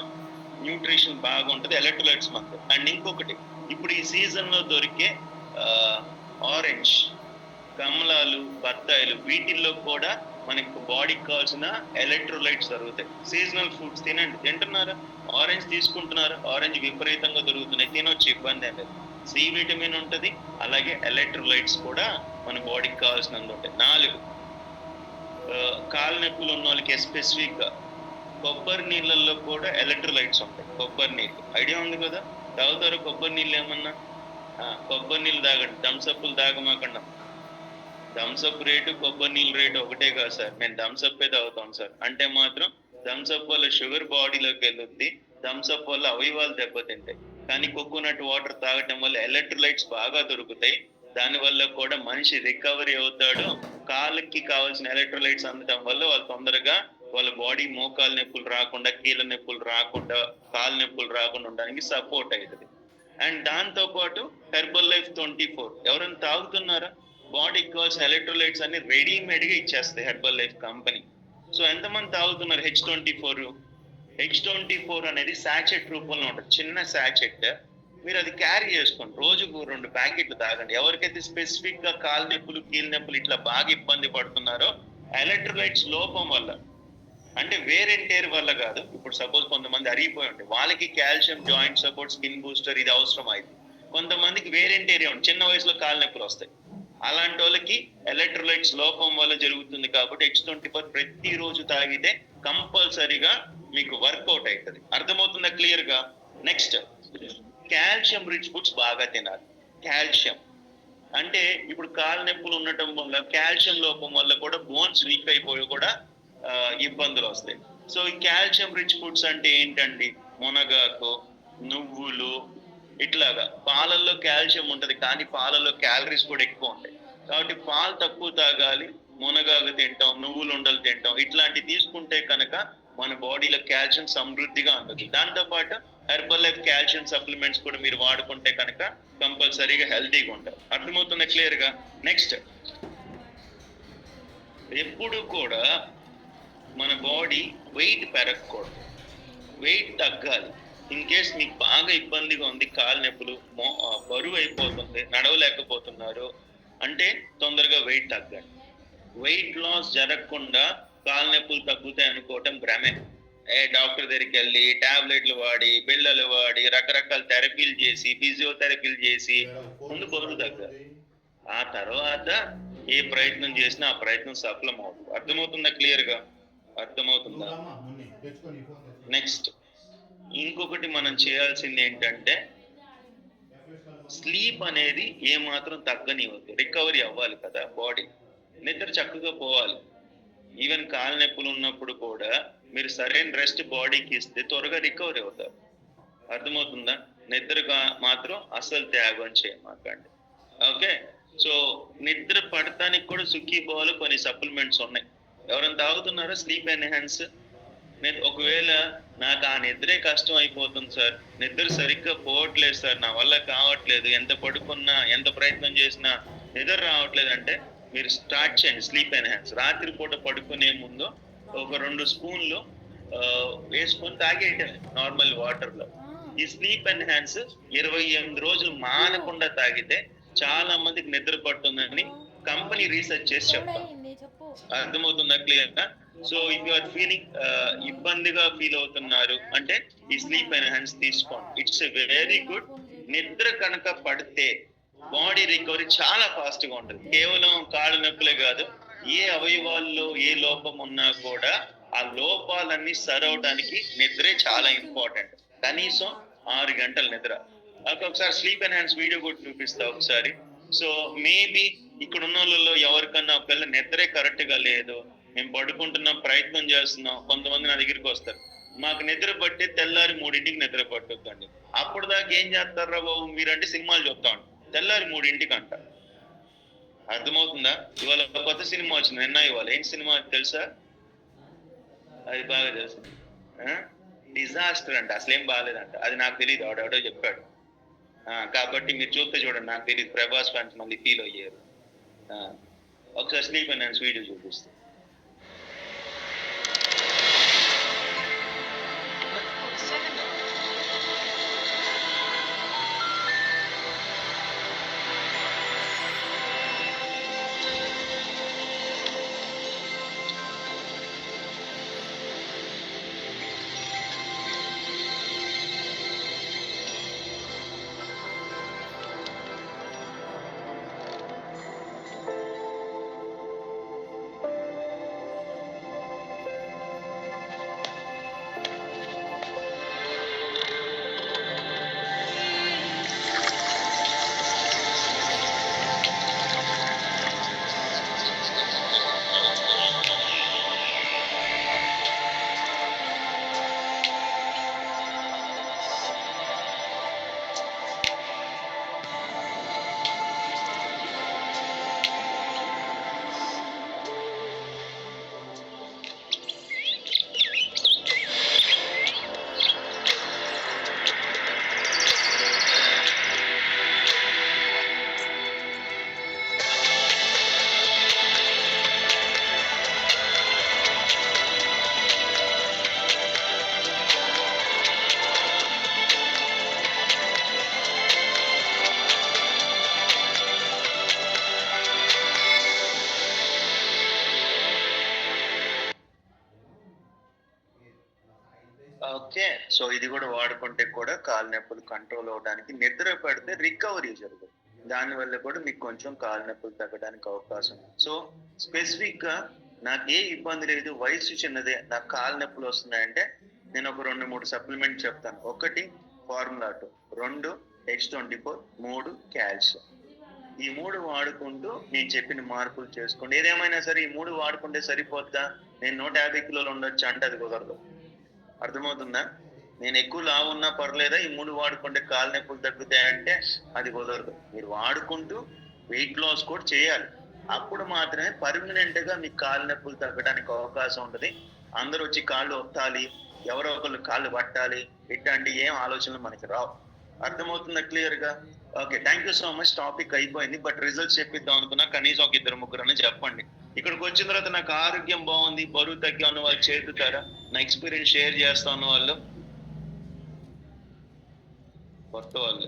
న్యూట్రిషన్ బాగుంటది, ఎలక్ట్రోలైట్స్ మనకు. అండ్ ఇంకొకటి, ఇప్పుడు ఈ సీజన్ లో దొరికే ఆరెంజ్, కమలాలు, బత్తాయిలు, వీటిల్లో కూడా మనకి బాడీకి కావాల్సిన ఎలక్ట్రోలైట్స్ దొరుకుతాయి. సీజనల్ ఫ్రూట్స్ తినండి. తింటున్నారా? ఆరెంజ్ తీసుకుంటున్నారా? ఆరెంజ్ విపరీతంగా దొరుకుతున్నాయి, తినొచ్చు, ఇబ్బంది ఏం లేదు. సి విటమిన్ ఉంటది, అలాగే ఎలక్ట్రోలైట్స్ కూడా మన బాడీకి కావాల్సినంత ఉంటాయి. 4, కాలు నొప్పులు ఉన్న వాళ్ళకి స్పెసిఫిక్ గా కొబ్బరి నీళ్ళల్లో కూడా ఎలక్ట్రోలైట్స్ ఉంటాయి. కొబ్బరి నీళ్ళు ఐడియా ఉంది కదా? తాగుతారు కొబ్బరి నీళ్ళు ఏమన్నా? కొబ్బరి నీళ్ళు తాగండి, థమ్స్అప్లు తాగమాకండి. థమ్స్అప్ రేటు, కొబ్బరి నీళ్ళ రేటు ఒకటే కాదు సార్. మేము థమ్స్అప్పే తాగుతాం సార్. అంటే మాత్రం థమ్స్అప్ వల్ల షుగర్ బాడీలోకి వెళ్ళుద్ది, థమ్స్అప్ వల్ల అవయవాలు దెబ్బతింటాయి. కానీ కోకోనట్ వాటర్ తాగటం వల్ల ఎలక్ట్రోలైట్స్ బాగా దొరుకుతాయి. దాని వల్ల కూడా మనిషి రికవరీ అవుతాడు. కాళ్ళకి కావాల్సిన ఎలక్ట్రోలైట్స్ అందటం వల్ల వాళ్ళు తొందరగా వాళ్ళ బాడీ మోకాలు నొప్పులు రాకుండా, కీళ్ళ నొప్పులు రాకుండా, కాళ్ళ నొప్పులు రాకుండా ఉండడానికి సపోర్ట్ అవుతుంది. అండ్ దాంతో పాటు హెర్బల్ లైఫ్ 24 ఎవరైనా తాగుతున్నారా? బాడీకి కావాల్సిన ఎలక్ట్రోలైట్స్ అన్ని రెడీమేడ్ గా ఇచ్చేస్తాయి హెర్బల్ లైఫ్ కంపెనీ. సో ఎంతమంది తాగుతున్నారు H24 అనేది సాచెట్ రూపంలో ఉంటుంది, చిన్న సాచెట్. మీరు అది క్యారీ చేసుకోండి, రోజుకు 2 ప్యాకెట్లు తాగండి. ఎవరికైతే స్పెసిఫిక్ గా కాలు నొప్పులు, కీళ్ళ నొప్పులు ఇట్లా బాగా ఇబ్బంది పడుతున్నారో, ఎలక్ట్రోలైట్స్ లోపం వల్ల, అంటే వేర్ అండ్ టేర్ వల్ల కాదు. ఇప్పుడు సపోజ్ కొంతమంది అరిగిపోయి ఉంటాయి, వాళ్ళకి calcium, joint support, skin booster ఇది అవసరం అయింది. కొంతమందికి వేర్ అండ్ టేర్ చిన్న వయసులో కాలు నొప్పులు వస్తాయి, అలాంటి వాళ్ళకి ఎలక్ట్రోలైట్స్ లోపం వల్ల జరుగుతుంది. కాబట్టి H24 ప్రతిరోజు తాగితే కంపల్సరీగా మీకు వర్కౌట్ అవుతుంది. అర్థమవుతుందా క్లియర్ గా? నెక్స్ట్, కాల్షియం రిచ్ ఫుడ్స్ బాగా తినాలి. కాల్షియం అంటే ఇప్పుడు కాలు నొప్పులు ఉండటం వల్ల, కాల్షియం లోపం వల్ల కూడా బోన్స్ వీక్ అయిపోయి కూడా ఇబ్బందులు వస్తాయి. సో ఈ కాల్షియం రిచ్ ఫుడ్స్ అంటే ఏంటండి? మునగాకు, నువ్వులు, ఇట్లాగా. పాలల్లో కాల్షియం ఉంటది, కానీ పాలల్లో క్యాలరీస్ కూడా ఎక్కువ ఉంటాయి. కాబట్టి పాలు తక్కువ తాగాలి, మునగాకు తింటాం, నువ్వులు ఉండలు తింటాం, ఇట్లాంటివి తీసుకుంటే కనుక మన బాడీలో కాల్షియం సమృద్ధిగా ఉంటుంది. దాంతో పాటు హెర్బల్ లైఫ్ కాల్షియం సప్లిమెంట్స్ కూడా మీరు వాడుకుంటే కనుక కంపల్సరీగా హెల్తీగా ఉంటారు. అర్థమవుతుంది క్లియర్ గా? నెక్స్ట్, ఎప్పుడు కూడా మన బాడీ వెయిట్ పెరగకూడదు, వెయిట్ తగ్గాలి. ఇన్ కేస్ మీకు బాగా ఇబ్బందిగా ఉంది, కాలు నొప్పులు, బరువు అయిపోతుంది, నడవలేకపోతున్నారు అంటే తొందరగా వెయిట్ తగ్గండి. వెయిట్ లాస్ జరగకుండా కాలు నొప్పులు తగ్గుతాయి అనుకోవటం భ్రమే. డాక్టర్ దగ్గరికి వెళ్ళి టాబ్లెట్లు వాడి, బిళ్ళలు వాడి, రకరకాల థెరపీలు చేసి, ఫిజియోథెరపీలు చేసి ముందు బరువు తగ్గాలి. ఆ తర్వాత ఏ ప్రయత్నం చేసినా ఆ ప్రయత్నం సఫలం అవుతుంది. అర్థమవుతుందా క్లియర్ గా? అర్థమవుతుందా? నెక్స్ట్, ఇంకొకటి మనం చేయాల్సింది ఏంటంటే, స్లీప్ అనేది ఏ మాత్రం తగ్గనివ్వద్దు. రికవరీ అవ్వాలి కదా బాడీ, నిద్ర చక్కగా పోవాలి. ఈవెన్ కాలు నొప్పులు ఉన్నప్పుడు కూడా మీరు సరైన రెస్ట్ బాడీకి ఇస్తే త్వరగా రికవరీ అవుతారు. అర్థమవుతుందా? నిద్రగా మాత్రం అసలు త్యాగం చేయమాకండి. ఓకే? సో నిద్ర పడటానికి కూడా సుఖీభావాలు కొన్ని సప్లిమెంట్స్ ఉన్నాయి. ఎవరైనా తాగుతున్నారా స్లీప్ ఎన్హాన్స్? ఒకవేళ నాకు ఆ నిద్రే కష్టం అయిపోతుంది సార్, నిద్ర సరిగ్గా పోవట్లేదు సార్, నా వల్ల కావట్లేదు, ఎంత పడుకున్నా, ఎంత ప్రయత్నం చేసినా నిద్ర రావట్లేదు అంటే, మీరు స్టార్ట్ చేయండి స్లీప్ ఎన్హాన్స్. రాత్రిపూట పడుకునే ముందు ఒక 2 స్పూన్లు వేసుకొని తాగేయటం నార్మల్ వాటర్ లో. ఈ స్లీప్ ఎన్హాన్స్ 28 రోజులు మానకుండా తాగితే చాలా మందికి నిద్ర పడుతుందని కంపెనీ రీసెర్చ్ చేసి చెప్తాం. అర్థమవుతుందా క్లియర్ గా? So if you are feeling ఇబ్బందిగా ఫీల్ అవుతున్నారు అంటే ఈ స్లీప్ ఎన్హాన్స్ తీసుకోండి. It's very good. నిద్ర కనుక పడితే బాడీ రికవరీ చాలా ఫాస్ట్ గా ఉంటుంది. కేవలం కాళ్ళు నొప్పులే కాదు, ఏ అవయవాల్లో ఏ లోపం ఉన్నా కూడా ఆ లోపాలన్నీ సరవడానికి నిద్రే చాలా ఇంపార్టెంట్. కనీసం 6 గంటల నిద్ర. ఒకసారి స్లీప్ ఎన్హాన్స్ వీడియో కూడా చూపిస్తా ఒకసారి. సో మేబీ ఇక్కడ ఉన్న వాళ్ళలో ఎవరికన్నా ఒకవేళ నిద్రే కరెక్ట్ గా లేదు, మేము పడుకుంటున్నాం, ప్రయత్నం చేస్తున్నాం. కొంతమంది నా దగ్గరికి వస్తారు, మాకు నిద్ర పట్టి తెల్లారి 3ంటికి నిద్ర పట్టొద్దండి. అప్పుడు దాకా ఏం చేస్తారా బాబు మీరంటే సినిమాలు చూస్తా ఉంటాం, తెల్లారి 3ంటికి అంట. అర్థమవుతుందా? ఇవాళ కొత్త సినిమా వచ్చింది నిన్న ఇవాళ. ఏం సినిమా తెలుసా? అది బాగా తెలుసు, డిజాస్టర్ అంట. అసలేం బాగాలేదంట. అది నాకు తెలియదు, ఆడెవడో చెప్పాడు. కాబట్టి మీరు చూస్తే చూడండి, నాకు తెలియదు. ప్రభాస్ ఫ్యాన్స్ మళ్ళీ ఫీల్ అయ్యారు. ఒకసారి స్లీప్ అండ్ డాన్స్ వీడియో చూపిస్తాను. ఓకే, సో ఇది కూడా వాడుకుంటే కూడా కాలు నొప్పులు కంట్రోల్ అవడానికి, నిద్ర పడితే రికవరీ జరుగుతుంది. దానివల్ల కూడా మీకు కొంచెం కాలు నొప్పులు తగ్గడానికి అవకాశం. సో స్పెసిఫిక్ గా నాకు ఏ ఇబ్బంది లేదు, వయసు చిన్నదే, నాకు కాలు నొప్పులు వస్తున్నాయంటే నేను ఒక 2-3 సప్లిమెంట్ చెప్తాను. 1 ఫార్ములా 2, 2 X24, 3 కాల్షియం. ఈ 3 వాడుకుంటూ నేను చెప్పిన మార్పులు చేసుకోండి. ఏదేమైనా సరే ఈ 3 వాడుకుంటే సరిపోద్దా, నేను 150 కిలోలు ఉండొచ్చు అంటే అది కుదరదు. అర్థమవుతుందా? నేను ఎక్కువ లావు ఉన్నా పర్లేదా, ఈ 3 వాడుకుంటే కాలు నొప్పులు తగ్గుతాయంటే అది కుదరదు. మీరు వాడుకుంటూ వెయిట్ లాస్ కూడా చేయాలి. అప్పుడు మాత్రమే పర్మనెంట్ గా మీకు కాలు నొప్పులు తగ్గడానికి అవకాశం ఉంటుంది. అందరూ వచ్చి కాళ్ళు ఒత్తాలి, ఎవరో ఒకళ్ళు కాళ్ళు పట్టాలి, ఇట్లాంటి ఏం ఆలోచనలు మనకి రావు. అర్థమవుతుందా క్లియర్ గా? Okay, thank you so much. Topic అయిపోయింది, బట్ రిజల్ట్స్ చెప్పిద్దాం అనుకున్నా. కనీసం ఒక 2-3 అని చెప్పండి. ఇక్కడికి వచ్చిన తర్వాత నాకు ఆరోగ్యం బాగుంది, బరువు తగ్గా ఉన్న వాళ్ళు చేరుతారా? నా ఎక్స్పీరియన్స్ షేర్ చేస్తా ఉన్న వాళ్ళు, కొత్త వాళ్ళు.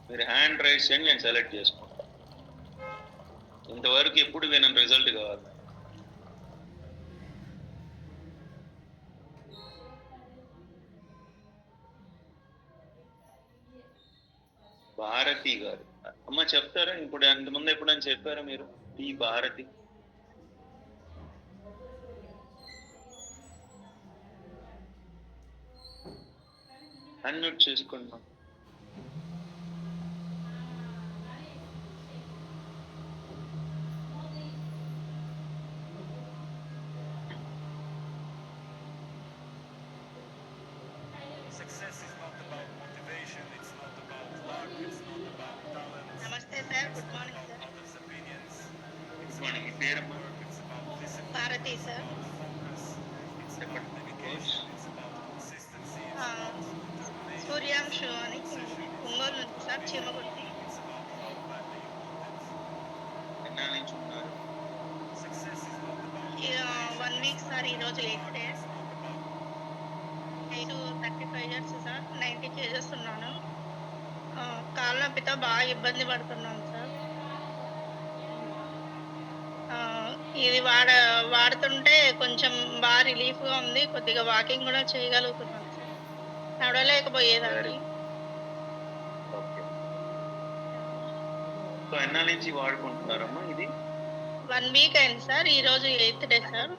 మీరు హ్యాండ్ రైస్ చేయండి, నేను సెలెక్ట్ చేసుకుంటాను. ఇంతవరకు ఎప్పుడు వినని రిజల్ట్ కావాలి. భారతి గారు, అమ్మ చెప్తారా? ఇప్పుడు అంతకుముందు ఎప్పుడని చెప్పారా మీరు? ఈ భారతి అన్మ్యూట్ చేసుకుంటున్నాం. Success is not about motivation, it's not about luck, it's not about talent. నమస్తే sir, good morning sir. Others' opinions. It's Good morning. about పేరమ్మా? work, it's about discipline, Bharathi sir. it's about focus, it's about dedication, it's about consistency, it's ఆ, about determination, సూర్యాంశు అని ఒంగోలు నుంచి sir, చీమగుర్తి. it's about how badly you want it. ఎన్నాళ్ళ నుంచి ఉన్నారు? Success is not about 1 week sir. ఈరోజు లేస్తే it's not about 35 years sir, 90 kgs ఉన్నాను. కాళ్ళ నొప్పితో బాగా ఇబ్బంది పడుతున్నాను సార్. ఇది వాడుతుంటే కొంచెం బాగా రిలీఫ్గా ఉంది. కొద్దిగా వాకింగ్ కూడా చేయగలుగుతున్నాను సార్. నడవలేకపోయేదాన్ని. ఓకే, సో ఎన్నాళ్ళ నుంచి వాడుకుంటున్నారమ్మా ఇది? 1 వీక్ అయింది సార్, ఈరోజు 8th day sir.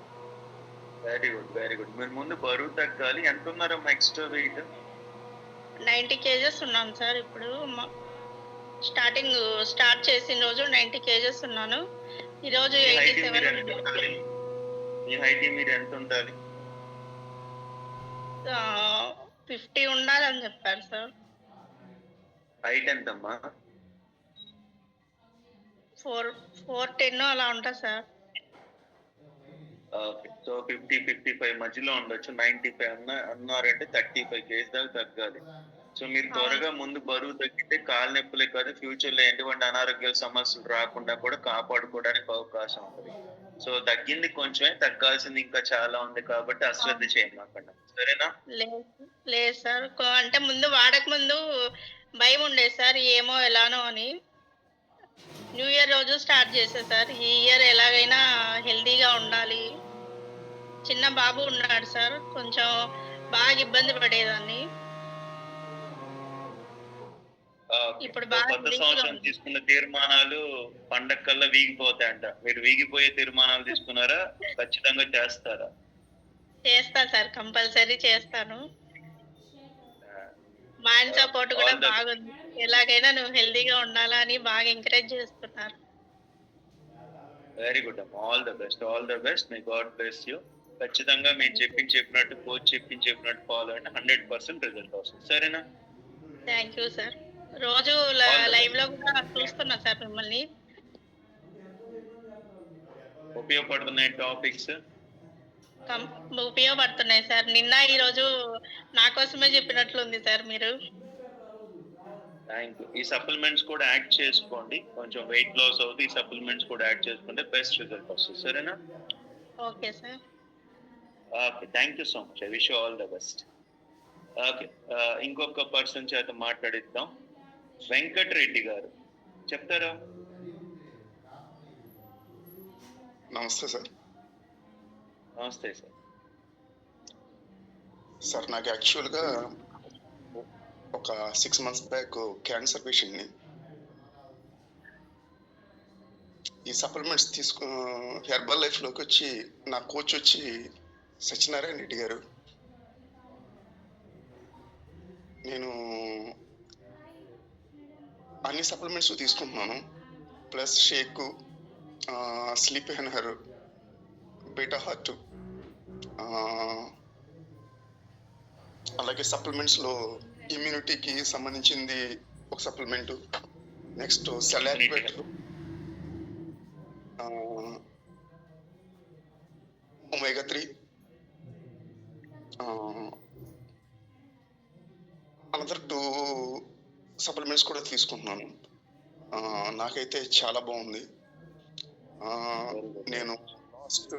Very good, very good. మీరు ముందు బరువు తగ్గాలి. ఎంత ఉన్నారమ్మా ఎక్స్ట్రా వెయిట్? 90 కేజెస్ ఉన్నాను సార్ ఇప్పుడు. స్టార్ట్ చేసిన రోజు 90 కేజెస్ ఉన్నాను. ఈరోజు మీ హైట్ మీరు 87 ఎంత ఉండాలి? మీ హైట్ మీరు ఎంత ఉండాలి? 50 ఉండాలని చెప్పారు సార్. హైట్ ఎంతమ్మా? 4'10" అలా ఉంటా సార్. ఓకే. సో 50-55 మధ్యలో ఉండొచ్చు. 95 అన్నారంటే 35 కేజీ దాకా తగ్గాలి. సో మీరు త్వరగా ముందు బరువు తగ్గితే కాళ్ళ నొప్పులే కాదు, ఫ్యూచర్ లో ఎటువంటి అనారోగ్య సమస్యలు రాకుండా కూడా కాపాడుకోవడానికి అవకాశం ఉంటుంది. సో తగ్గింది కొంచెమే, తగ్గాల్సింది ఇంకా చాలా ఉంది కాబట్టి అశ్రద్ధ చేయమాకండి, సరేనా? లేదు సార్. అంటే ముందు వాడక ముందు భయం ఉండేది సార్, ఏమో ఎలానో అని. న్యూ ఇయర్ రోజు స్టార్ట్ చేశా సార్. ఈ ఇయర్ ఎలాగైనా హెల్తీగా ఉండాలి. చిన్న బాబు ఉన్నాడు సార్, కొంచెం బాగా ఇబ్బంది పడేదాన్ని. ఇప్పుడు బాగా కొత్త సంవత్సరం తీసుకున్న తీర్మానాలు పండగ కల్లా వీగిపోతాయంట. మీరు వీగిపోయే తీర్మానాలు తీసుకున్నారా? ఖచ్చితంగా చేస్తారా? చేస్తా సార్, కంపల్సరీ చేస్తాను. మా ఆయన సపోర్ట్ కూడా బాగుంది. ఎలాగైనా నువ్వు హెల్తీగా ఉండాలా అని బాగా ఎంకరేజ్ చేస్తున్నారు. వెరీ గుడ్ అమ్మా. All the best. May God bless you. ఖచ్చితంగా మీరు చెప్పినట్టు కోచ్ చెప్పినట్టు ఫాలో అంటే 100% రిజల్ట్ వస్తుంది, సరేనా? Thank you sir. రోజు లైవ్ లో కూడా చూస్తున్నా సార్ మిమ్మల్ని. ఉపయోగపడుతున్నాయి టాపిక్స్? ఉపయోగపడుతున్నాయి సార్. నిన్న ఈ రోజు నా కోసమే చెప్పినట్లుంది సార్ మీరు. Thank you. ఈ సప్లిమెంట్స్ కూడా యాడ్ చేసుకోండి, కొంచెం వెయిట్ లాస్ అవుతుంది. ఈ సప్లిమెంట్స్ కూడా యాడ్ చేసుకుంటే బెస్ట్ రిజల్ట్ వస్తుంది, సరేనా? Okay sir. Okay, thank you so much. I wish you all the best. Okay, ఇంకొక పర్సన్ చేత మాట్లాడిద్దాం. వెంకట్ రెడ్డి గారు చెప్తారా? నమస్తే సార్. నమస్తే సార్. సార్ నాకు యాక్చువల్గా ఒక 6 months బ్యాక్ క్యాన్సర్ పేషెంట్ని. ఈ సప్లిమెంట్స్ హెర్బల్ లైఫ్లోకి వచ్చి నా కోచ్ వచ్చి సత్యనారాయణ రెడ్డి గారు. నేను అన్ని సప్లిమెంట్స్ తీసుకుంటున్నాను, ప్లస్ షేక్, స్లీప్ ఎనర్, బీటా హార్ట్, అలాగే సప్లిమెంట్స్లో ఇమ్యూనిటీకి సంబంధించింది ఒక supplement, next cell activator, omega 3, another 2 supplements కూడా తీసుకుంటున్నాను. నాకైతే చాలా బాగుంది. నేను last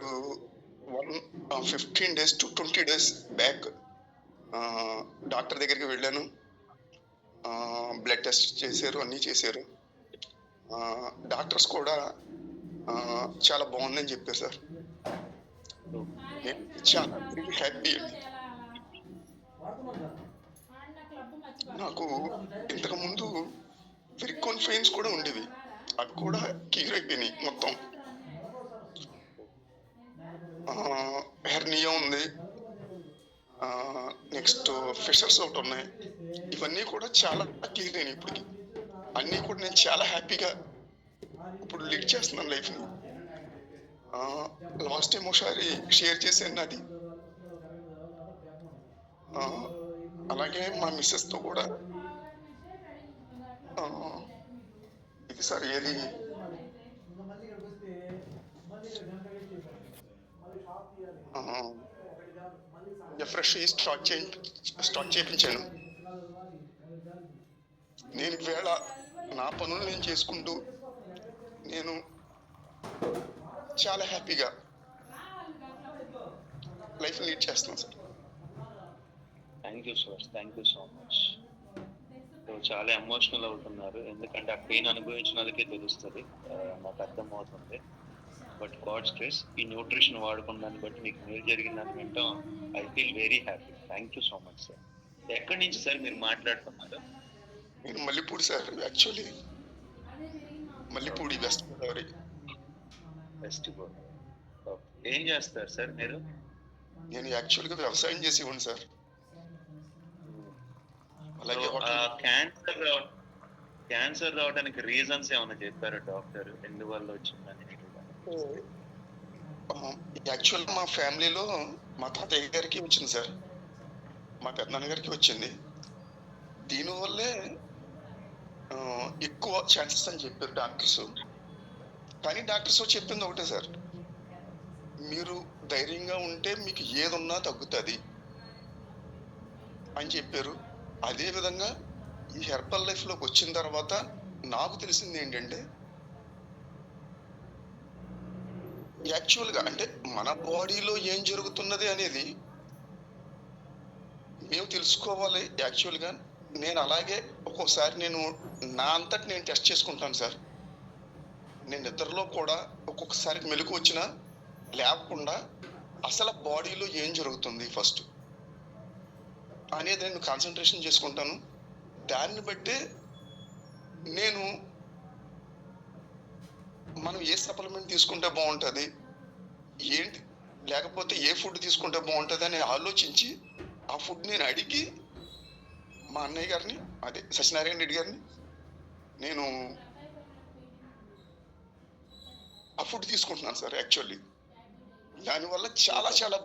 15 days to 20 days back doctor దగ్గరికి వెళ్ళాను. బ్లడ్ టెస్ట్ చేశారు, అన్నీ చేశారు. డాక్టర్స్ కూడా చాలా బాగుందని చెప్పారు సార్. చాలా వెరీ హ్యాపీ. నాకు ఇంతకుముందు వెరికోన్ పెయిన్స్ కూడా ఉండేవి, అవి కూడా క్లియర్ అయిపోయినాయి మొత్తం. హెర్నియా ఉంది, నెక్స్ట్ ఫిషర్స్ ఒకటి ఉన్నాయి. ఇవన్నీ కూడా చాలా క్లియర్ అయినాయి ఇప్పటికి. అన్నీ కూడా నేను చాలా హ్యాపీగా ఇప్పుడు లీడ్ చేస్తున్నాను లైఫ్ని. లాస్ట్ టైం ఒకసారి షేర్ చేశాను నాది. అలాగే మా మిస్సెస్తో కూడా ఇది సార్ ఏది ఫ్రెష్ స్టార్ట్ చేయించాను. నేను ఈవేళ నా పనులు నేను చేసుకుంటూ నేను చాలా హ్యాపీగా లైఫ్ లీడ్ చేస్తున్నాను sir. Thank you sir, thank you so much. చాలా ఎమోషనల్ అవుతున్నారు, ఎందుకంటే ఆ పెయిన్ అనుభవించిన వాళ్ళకే తెలుస్తుంది, నాకు అర్థమవుతుంది. బట్ గాడ్స్ గ్రేస్, ఈ న్యూట్రిషన్ వాడుకున్న దాన్ని బట్టి మీకు మేలు జరిగిందని వింటాం. I feel very happy. Thank you so much sir. ఎక్కడి నుంచి సార్ మీరు మాట్లాడుతున్నారు? నేను Mallipudi sir, actually Mallipudi, west Godavari. West Godavari. ఏం చేస్తారు సార్ మీరు? నేను యాక్చువల్గా వ్యవసాయం చేసి ఇవ్వండి సార్. అలాగే క్యాన్సర్ రావడానికి రీజన్స్ ఏమైనా చెప్పారు డాక్టర్, ఎందువల్ల వచ్చిందని? యాక్చువల్గా మా ఫ్యామిలీలో మా తాతయ్య గారికి వచ్చింది సార్, మా పెద్దనాన్న గారికి వచ్చింది. దీనివల్లే ఎక్కువ ఛాన్సెస్ అని చెప్పారు డాక్టర్స్. కానీ డాక్టర్స్ చెప్పింది ఒకటే సార్, మీరు ధైర్యంగా ఉంటే మీకు ఏదున్నా తగ్గుతుంది అని చెప్పారు. అదే విధంగా ఈ హెర్బల్ లైఫ్లోకి వచ్చిన తర్వాత నాకు తెలిసింది ఏంటంటే, యాక్చువల్గా అంటే మన బాడీలో ఏం జరుగుతున్నది అనేది మేము తెలుసుకోవాలి. యాక్చువల్గా నేను అలాగే ఒక్కోసారి నేను నా అంతటి నేను టెస్ట్ చేసుకుంటాను సార్. నేను నిద్రలో కూడా ఒక్కొక్కసారి మెలకు వచ్చినా లేకుండా అసలు బాడీలో ఏం జరుగుతుంది ఫస్ట్ అనేది నేను కాన్సన్ట్రేషన్ చేసుకుంటాను. దాన్ని బట్టి నేను మనం ఏ సప్లిమెంట్ తీసుకుంటే బాగుంటుంది ఏంటి, లేకపోతే ఏ ఫుడ్ తీసుకుంటే బాగుంటుంది అని ఆలోచించి ఆ ఫుడ్ నేను అడిగి మా అన్నయ్య గారిని, అదే సత్యనారాయణ రెడ్డి గారిని, నేను ఆ ఫుడ్ తీసుకుంటున్నాను సార్. యాక్చువల్లీ దానివల్ల చాలా చాలా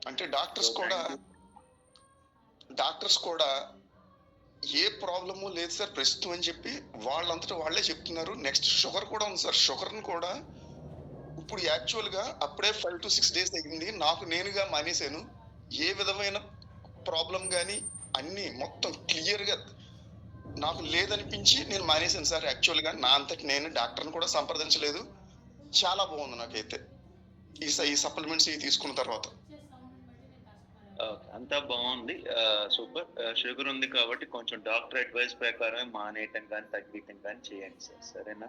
అంటే డాక్టర్స్ కూడా ఏ ప్రాబ్లము లేదు సార్ ప్రస్తుతం అని చెప్పి వాళ్ళంతటా వాళ్ళే చెప్తున్నారు. నెక్స్ట్ షుగర్ కూడా ఉంది సార్. షుగర్ని కూడా ఇప్పుడు యాక్చువల్గా అప్పుడే 5 to 6 days అయింది, నాకు నేనుగా మానేశాను. ఏ విధమైన ప్రాబ్లం కానీ అన్నీ మొత్తం క్లియర్గా నాకు లేదనిపించి నేను మానేశాను సార్. యాక్చువల్గా నా అంతటి నేను డాక్టర్ని కూడా సంప్రదించలేదు. చాలా బాగుంది నాకైతే ఈ సప్లిమెంట్స్ ఇవి తీసుకున్న తర్వాత. అంతా బాగుంది, సూపర్. షుగర్ ఉంది కాబట్టి కొంచెం డాక్టర్ అడ్వైస్ ప్రకారమే మానేయటం కానీ తగ్గించడం కానీ చేయండి సార్, సరేనా?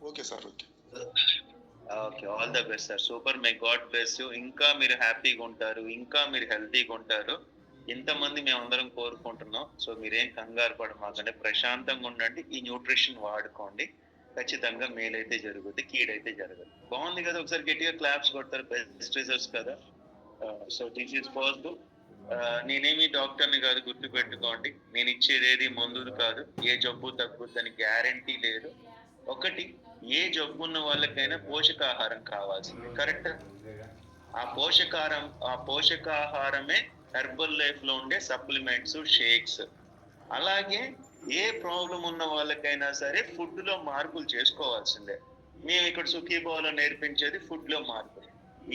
Okay sir, okay okay, all the best sir. Super, may God bless you. ఇంకా మీరు హ్యాపీగా ఉంటారు, ఇంకా మీరు హెల్తీగా ఉంటారు, ఇంతమంది మేమందరం కోరుకుంటున్నాం. సో మీరేం కంగారు పడమాకండి, ప్రశాంతంగా ఉండండి, ఈ న్యూట్రిషన్ వాడుకోండి, ఖచ్చితంగా మేలైతే జరుగుతుంది, కీడైతే జరగదు. బాగుంది కదా, ఒకసారి గట్టిగా క్లాప్స్ కొడతారు, బెస్ట్ రిజల్ట్స్ కదా. So this is possible. నేనేమి డాక్టర్ని కాదు, గుర్తు పెట్టుకోండి. నేను ఇచ్చేది ఏది మందులు కాదు, ఏ జబ్బు తగ్గుద్దని గ్యారంటీ లేదు. ఒకటి, ఏ జబ్బు ఉన్న వాళ్ళకైనా పోషకాహారం కావాల్సింది, కరెక్ట్? ఆ పోషకాహారమే హెర్బల్ లైఫ్ లో ఉండే సప్లిమెంట్స్, షేక్స్. అలాగే ఏ ప్రాబ్లం ఉన్న వాళ్ళకైనా సరే ఫుడ్ లో మార్పులు చేసుకోవాల్సిందే. మేము ఇక్కడ సుఖీభావలో నేర్పించేది ఫుడ్ లో మార్పులు.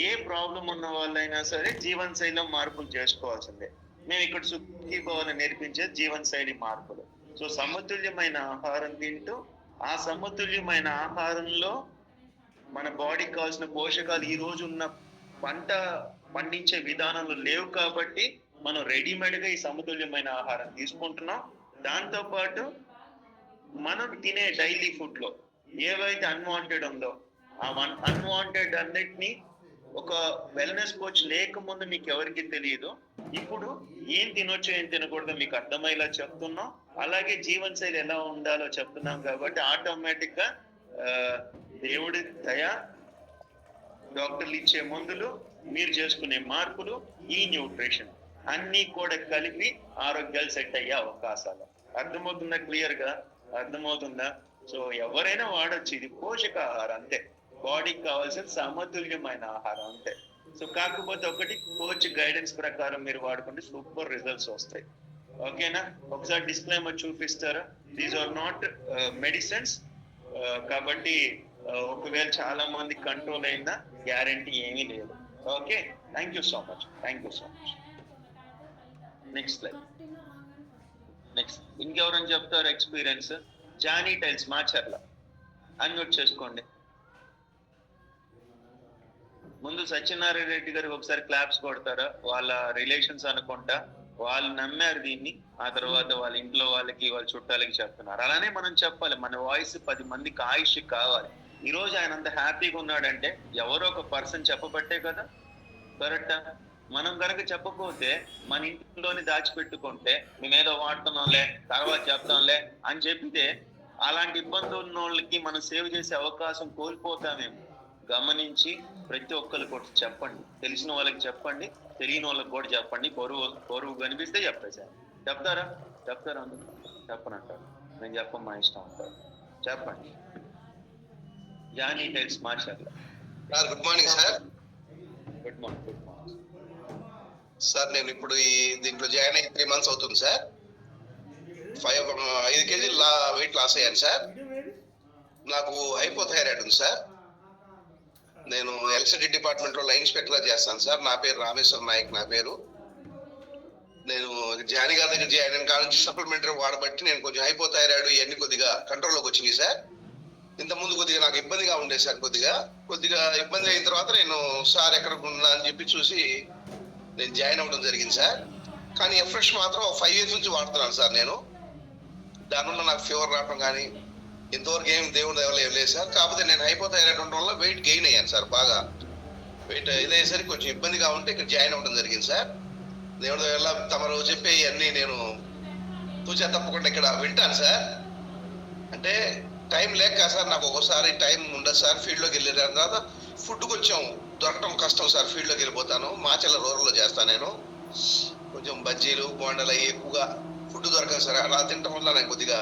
ఏ ప్రాబ్లం ఉన్న వాళ్ళైనా సరే జీవన శైలిలో మార్పులు చేసుకోవాల్సిందే. మేము ఇక్కడ సుఖీభావలో నేర్పించేది జీవన శైలి మార్పులు. సో సమతుల్యమైన ఆహారం తింటూ, ఆ సమతుల్యమైన ఆహారంలో మన బాడీకి కావాల్సిన పోషకాలు ఈ రోజు ఉన్న పంట పండించే విధానంలో లేవు కాబట్టి మనం రెడీమేడ్ గా ఈ సమతుల్యమైన ఆహారం తీసుకుంటున్నాం. దాంతో పాటు మనం తినే డైలీ ఫుడ్ లో ఏవైతే అన్వాంటెడ్ ఉందో ఆ అన్వాంటెడ్ అన్నిటినీ ఒక వెల్నెస్ కోచ్ లేకముందు మీకు ఎవరికి తెలియదు, ఇప్పుడు ఏం తినొచ్చు ఏం తినకూడదు మీకు అర్థమయ్యేలా చెప్తున్నాం. అలాగే జీవన శైలి ఎలా ఉండాలో చెప్తున్నాం కాబట్టి ఆటోమేటిక్ గా దేవుడి దయ, డాక్టర్లు ఇచ్చే మందులు, మీరు చేసుకునే మార్పులు, ఈ న్యూట్రిషన్ అన్ని కూడా కలిపి ఆరోగ్యాలు సెట్ అయ్యే అవకాశాలు. అర్థమవుతుందా? క్లియర్ గా అర్థమవుతుందా? సో ఎవరైనా వాడొచ్చు, ఇది పోషకాహారం అంతే, బాడీకి కావాల్సిన సమతుల్యమైన ఆహారం అంతే. సో కాకపోతే ఒకటి, కోచ్ గైడెన్స్ ప్రకారం మీరు వాడుకుంటే సూపర్ రిజల్ట్స్ వస్తాయి. ఓకేనా? ఒకసారి డిస్క్లైమర్ చూపిస్తారా? These are not medicines. కాబట్టి ఒకవేళ చాలా మంది కంట్రోల్ అయిందా గ్యారంటీ ఏమీ లేదు. Okay, thank you so much, thank you so much. Next life, next ఇంకెవరని చెప్తారు experience? Johnny tiles Macherla, unmute చేసుకోండి. ముందు సత్యనారాయణ రెడ్డి గారికి ఒకసారి క్లాప్స్ కొడతారా? వాళ్ళ రిలేషన్స్ అనుకుంటా, వాళ్ళు నమ్మారు దీన్ని, ఆ తర్వాత వాళ్ళ ఇంట్లో వాళ్ళకి, వాళ్ళ చుట్టాలకి చెప్తున్నారు. అలానే మనం చెప్పాలి, మన వాయిస్ 10 మందికి ఆయుష్ కావాలి. ఈ రోజు ఆయన అంత హ్యాపీగా ఉన్నాడంటే ఎవరో ఒక పర్సన్ చెప్పబట్టే కదా, కరెక్టా? మనం కనుక చెప్పకపోతే మన ఇంట్లోని దాచిపెట్టుకుంటే మేమేదో వాడుతున్నాంలే తర్వాత చెప్తాంలే అని చెప్పితే అలాంటి ఇబ్బందులు ఉన్న వాళ్ళకి మనం సేవ్ చేసే అవకాశం కోల్పోతామేమో. గమనించి ప్రతి ఒక్కరికి కూడా చెప్పండి, తెలిసిన వాళ్ళకి చెప్పండి, తెలియని వాళ్ళకి కూడా చెప్పండి, బరువు కనిపిస్తే చెప్పేసారు. చెప్తారా అందరూ చెప్పనంటారు, నేను చెప్పం మా ఇష్టం అంటారు. చెప్పండి. జానీ టెల్స్ మాట్లాడాలి. Sir good morning sir. Good morning. Sir నేను ఇప్పుడు దీంట్లో జాయిన్ అయ్యి 3 months అవుతుంది సార్. 5 kg వెయిట్ లాస్ అయ్యాను సార్. నాకు హైపోథైరాయిడ్ ఉంది సార్. నేను ఎలక్ట్రిసిటీ డిపార్ట్మెంట్లో లైన్ ఇన్స్పెక్టర్గా చేస్తాను సార్. నా పేరు రామేశ్వర నాయక్ నా పేరు. నేను జానీ గారి దగ్గర జాయిన్ అయిన కాడ నుంచి సప్లిమెంటరీ వాడబట్టి నేను కొంచెం హైపోథైరాయిడ్ ఇవన్నీ కొద్దిగా కంట్రోల్లోకి వచ్చినాయి సార్. ఇంతకుముందు కొద్దిగా నాకు ఇబ్బందిగా ఉండేది సార్. కొద్దిగా ఇబ్బంది అయిన తర్వాత నేను సార్ ఎక్కడ ఉందా అని చెప్పి చూసి నేను జాయిన్ అవ్వడం జరిగింది సార్. కానీ ఎఫ్రెష్ మాత్రం 5 years నుంచి వాడుతున్నాను సార్ నేను. దానివల్ల నాకు ఫీవర్ రావడం కానీ ఇంతవరకు ఏం దేవుడి దయవల్ల ఏం లేదు సార్. కాకపోతే నేను హైపోథైరాయిడ్ ఉండడం వల్ల వెయిట్ గెయిన్ అయ్యాను సార్. బాగా వెయిట్ ఇదయ్యేసరికి కొంచెం ఇబ్బందిగా ఉంటే ఇక్కడ జాయిన్ అవ్వడం జరిగింది సార్. దేవుడి దయ వల్ల తమరు చెప్పే ఇవన్నీ నేను తూచా తప్పకుండా ఇక్కడ వింటాను సార్. అంటే టైం లేక సార్, నాకు ఒక్కోసారి టైం ఉండదు సార్. ఫీల్డ్లోకి వెళ్ళిన తర్వాత ఫుడ్ కొంచెం దొరకడం కష్టం సార్. ఫీల్డ్లోకి వెళ్ళిపోతాను, మాచెల్ల రూరల్లో చేస్తాను నేను. కొంచెం బజ్జీలు బోండాలు ఎక్కువగా ఫుడ్ దొరకదు సార్. అలా తినడం వల్ల నాకు కొద్దిగా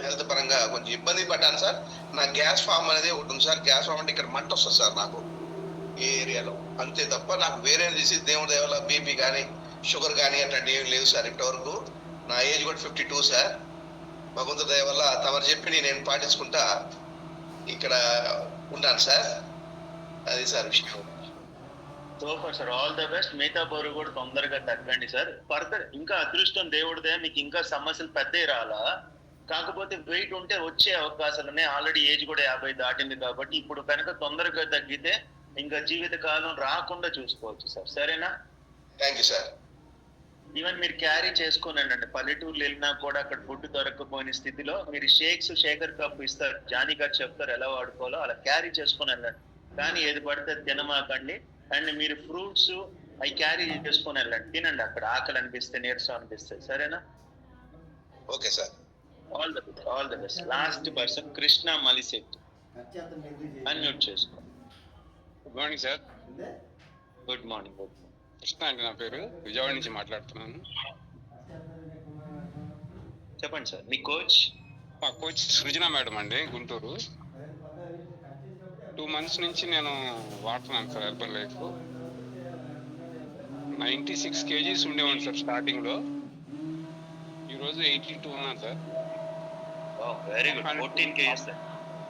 హెల్త్ పరంగా కొంచెం ఇబ్బంది పడ్డాను సార్. నా గ్యాస్ ఫామ్ అనేది ఒకటి ఉంది సార్. గ్యాస్ ఫామ్ అంటే ఇక్కడ మంట వస్తుంది సార్ నాకు ఈ ఏరియాలో. అంతే తప్ప నాకు వేరే డిసీజ్ దేవుడి దయ వల్ల బీపీ కానీ షుగర్ కానీ అట్లాంటి ఏం లేదు సార్ ఇంతవరకు. నా ఏజ్ కూడా 52 సార్. భగవంతుడి దయ వల్ల తమరు చెప్పి నేను పాటించుకుంటా ఇక్కడ ఉన్నాను సార్. అది సార్ విషయం. Super sir, all the best. మిగతా బరువు కూడా తొందరగా తగ్గండి సార్. ఫర్దర్ ఇంకా అదృష్టం దేవుడిదే, మీకు ఇంకా సమస్యలు పెద్దవి రాలా. కాకపోతే వెయిట్ ఉంటే వచ్చే అవకాశాలు ఉన్నాయి. ఆల్రెడీ ఏజ్ కూడా 50 దాటింది కాబట్టి ఇప్పుడు కనుక తొందరగా తగ్గితే ఇంకా జీవితకాలం రాకుండా చూసుకోవచ్చు సార్. సరేనా? Thank you sir. ఈవెన్ మీరు క్యారీ చేసుకొని వెళ్ళండి. పల్లెటూర్లు వెళ్ళినా కూడా అక్కడ ఫుడ్ దొరకకపోయిన స్థితిలో మీరు షేకర్ కప్ ఇస్తారు, జానీ గారు చెప్తారు ఎలా వాడుకోవాలో, అలా క్యారీ చేసుకొని వెళ్ళండి. కానీ ఏది పడితే తినమాకండి. అండ్ మీరు ఫ్రూట్స్ అవి క్యారీ చేసుకొని వెళ్ళండి, తినండి. అక్కడ ఆకలి అనిపిస్తే, నీరసం అనిపిస్తే. సరేనా? Okay sir. All the best. Last person Krishna Malishetty, unmute చేసుకో. Good morning sir. Good morning. Krishna అంటే నా పేరు, విజయవాడ నుంచి మాట్లాడుతున్నాను. చెప్పండి సార్. మీ కోచ్? మా కోచ్ సృజన మేడం అండి, గుంటూరు. 2 months నుంచి నేను వాడుతున్నాను సార్ హెర్బల్ లైఫ్. 96 kgs ఉండేవాడిని సార్ స్టార్టింగ్లో. ఈరోజు 82 ఉన్నాను sir. Very good. 14 kgs sir.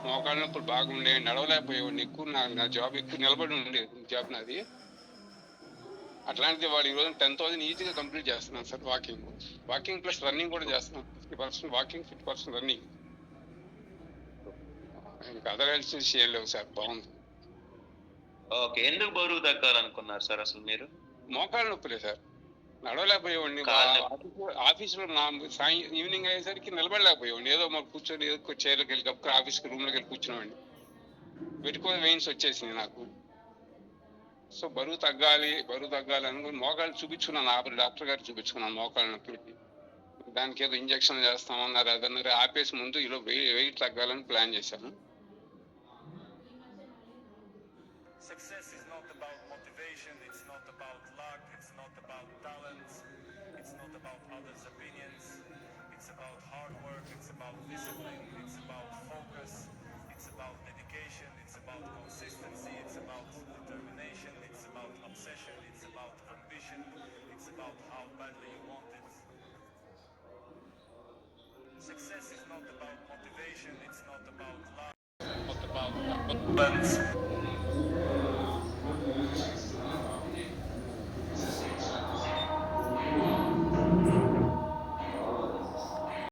మోకాళ్ళ నొప్పులు బాగుండే, నడవలేకపోయేవాడిని. ఎక్కువ నా జాబ్ ఎక్కువ నిలబడి ఉండే జాబ్ నాది. అట్లాంటిది వాళ్ళు ఈరోజు 10,000 ఈజీగా కంప్లీట్ చేస్తున్నాను సార్. వాకింగ్ ప్లస్ రన్నింగ్ కూడా చేస్తున్నాను. 50% వాకింగ్, 50% రన్నింగ్. ఇంకా అదర్ హెల్త్ ఏం లేవు సార్. బాగుంది. ఓకే. ఎందుకు బరువు తగ్గాలనుకున్నారు సార్ అసలు మీరు? మోకాళ్ళ నొప్పులే సార్. నడవలేకపోయేవాడిని. ఆఫీస్లో ఈవినింగ్ అయ్యేసరికి నిలబడలేకపోయేవాడిని. ఏదో మాకు కూర్చొని ఏదో చైర్లోకి వెళ్ళి కప్పుకొని ఆఫీస్కి రూమ్లోకి వెళ్ళి కూర్చునేవాడిని. వెరికోజ్ వెయిన్స్ వచ్చేసింది నాకు. సో బరువు తగ్గాలి అనుకుని మోకాళ్ళు చూపించుకున్నాను. డాక్టర్ గారు చూపించుకున్నాను మోకాళ్ళ నొప్పులకి. దానికి ఏదో ఇంజక్షన్ చేస్తామన్నారు, అదన్నారు. ఆపేసి ముందు ఇలా వెయిట్ తగ్గాలని ప్లాన్ చేశాను. Success is not about motivation, it's not about luck, it's not about talent, it's not about others' opinions. It's about hard work, it's about discipline, it's about focus, it's about dedication, it's about consistency, it's about determination, it's about obsession, it's about ambition, it's about how badly you want it. Success is not about motivation, it's not about luck, it's not about talent.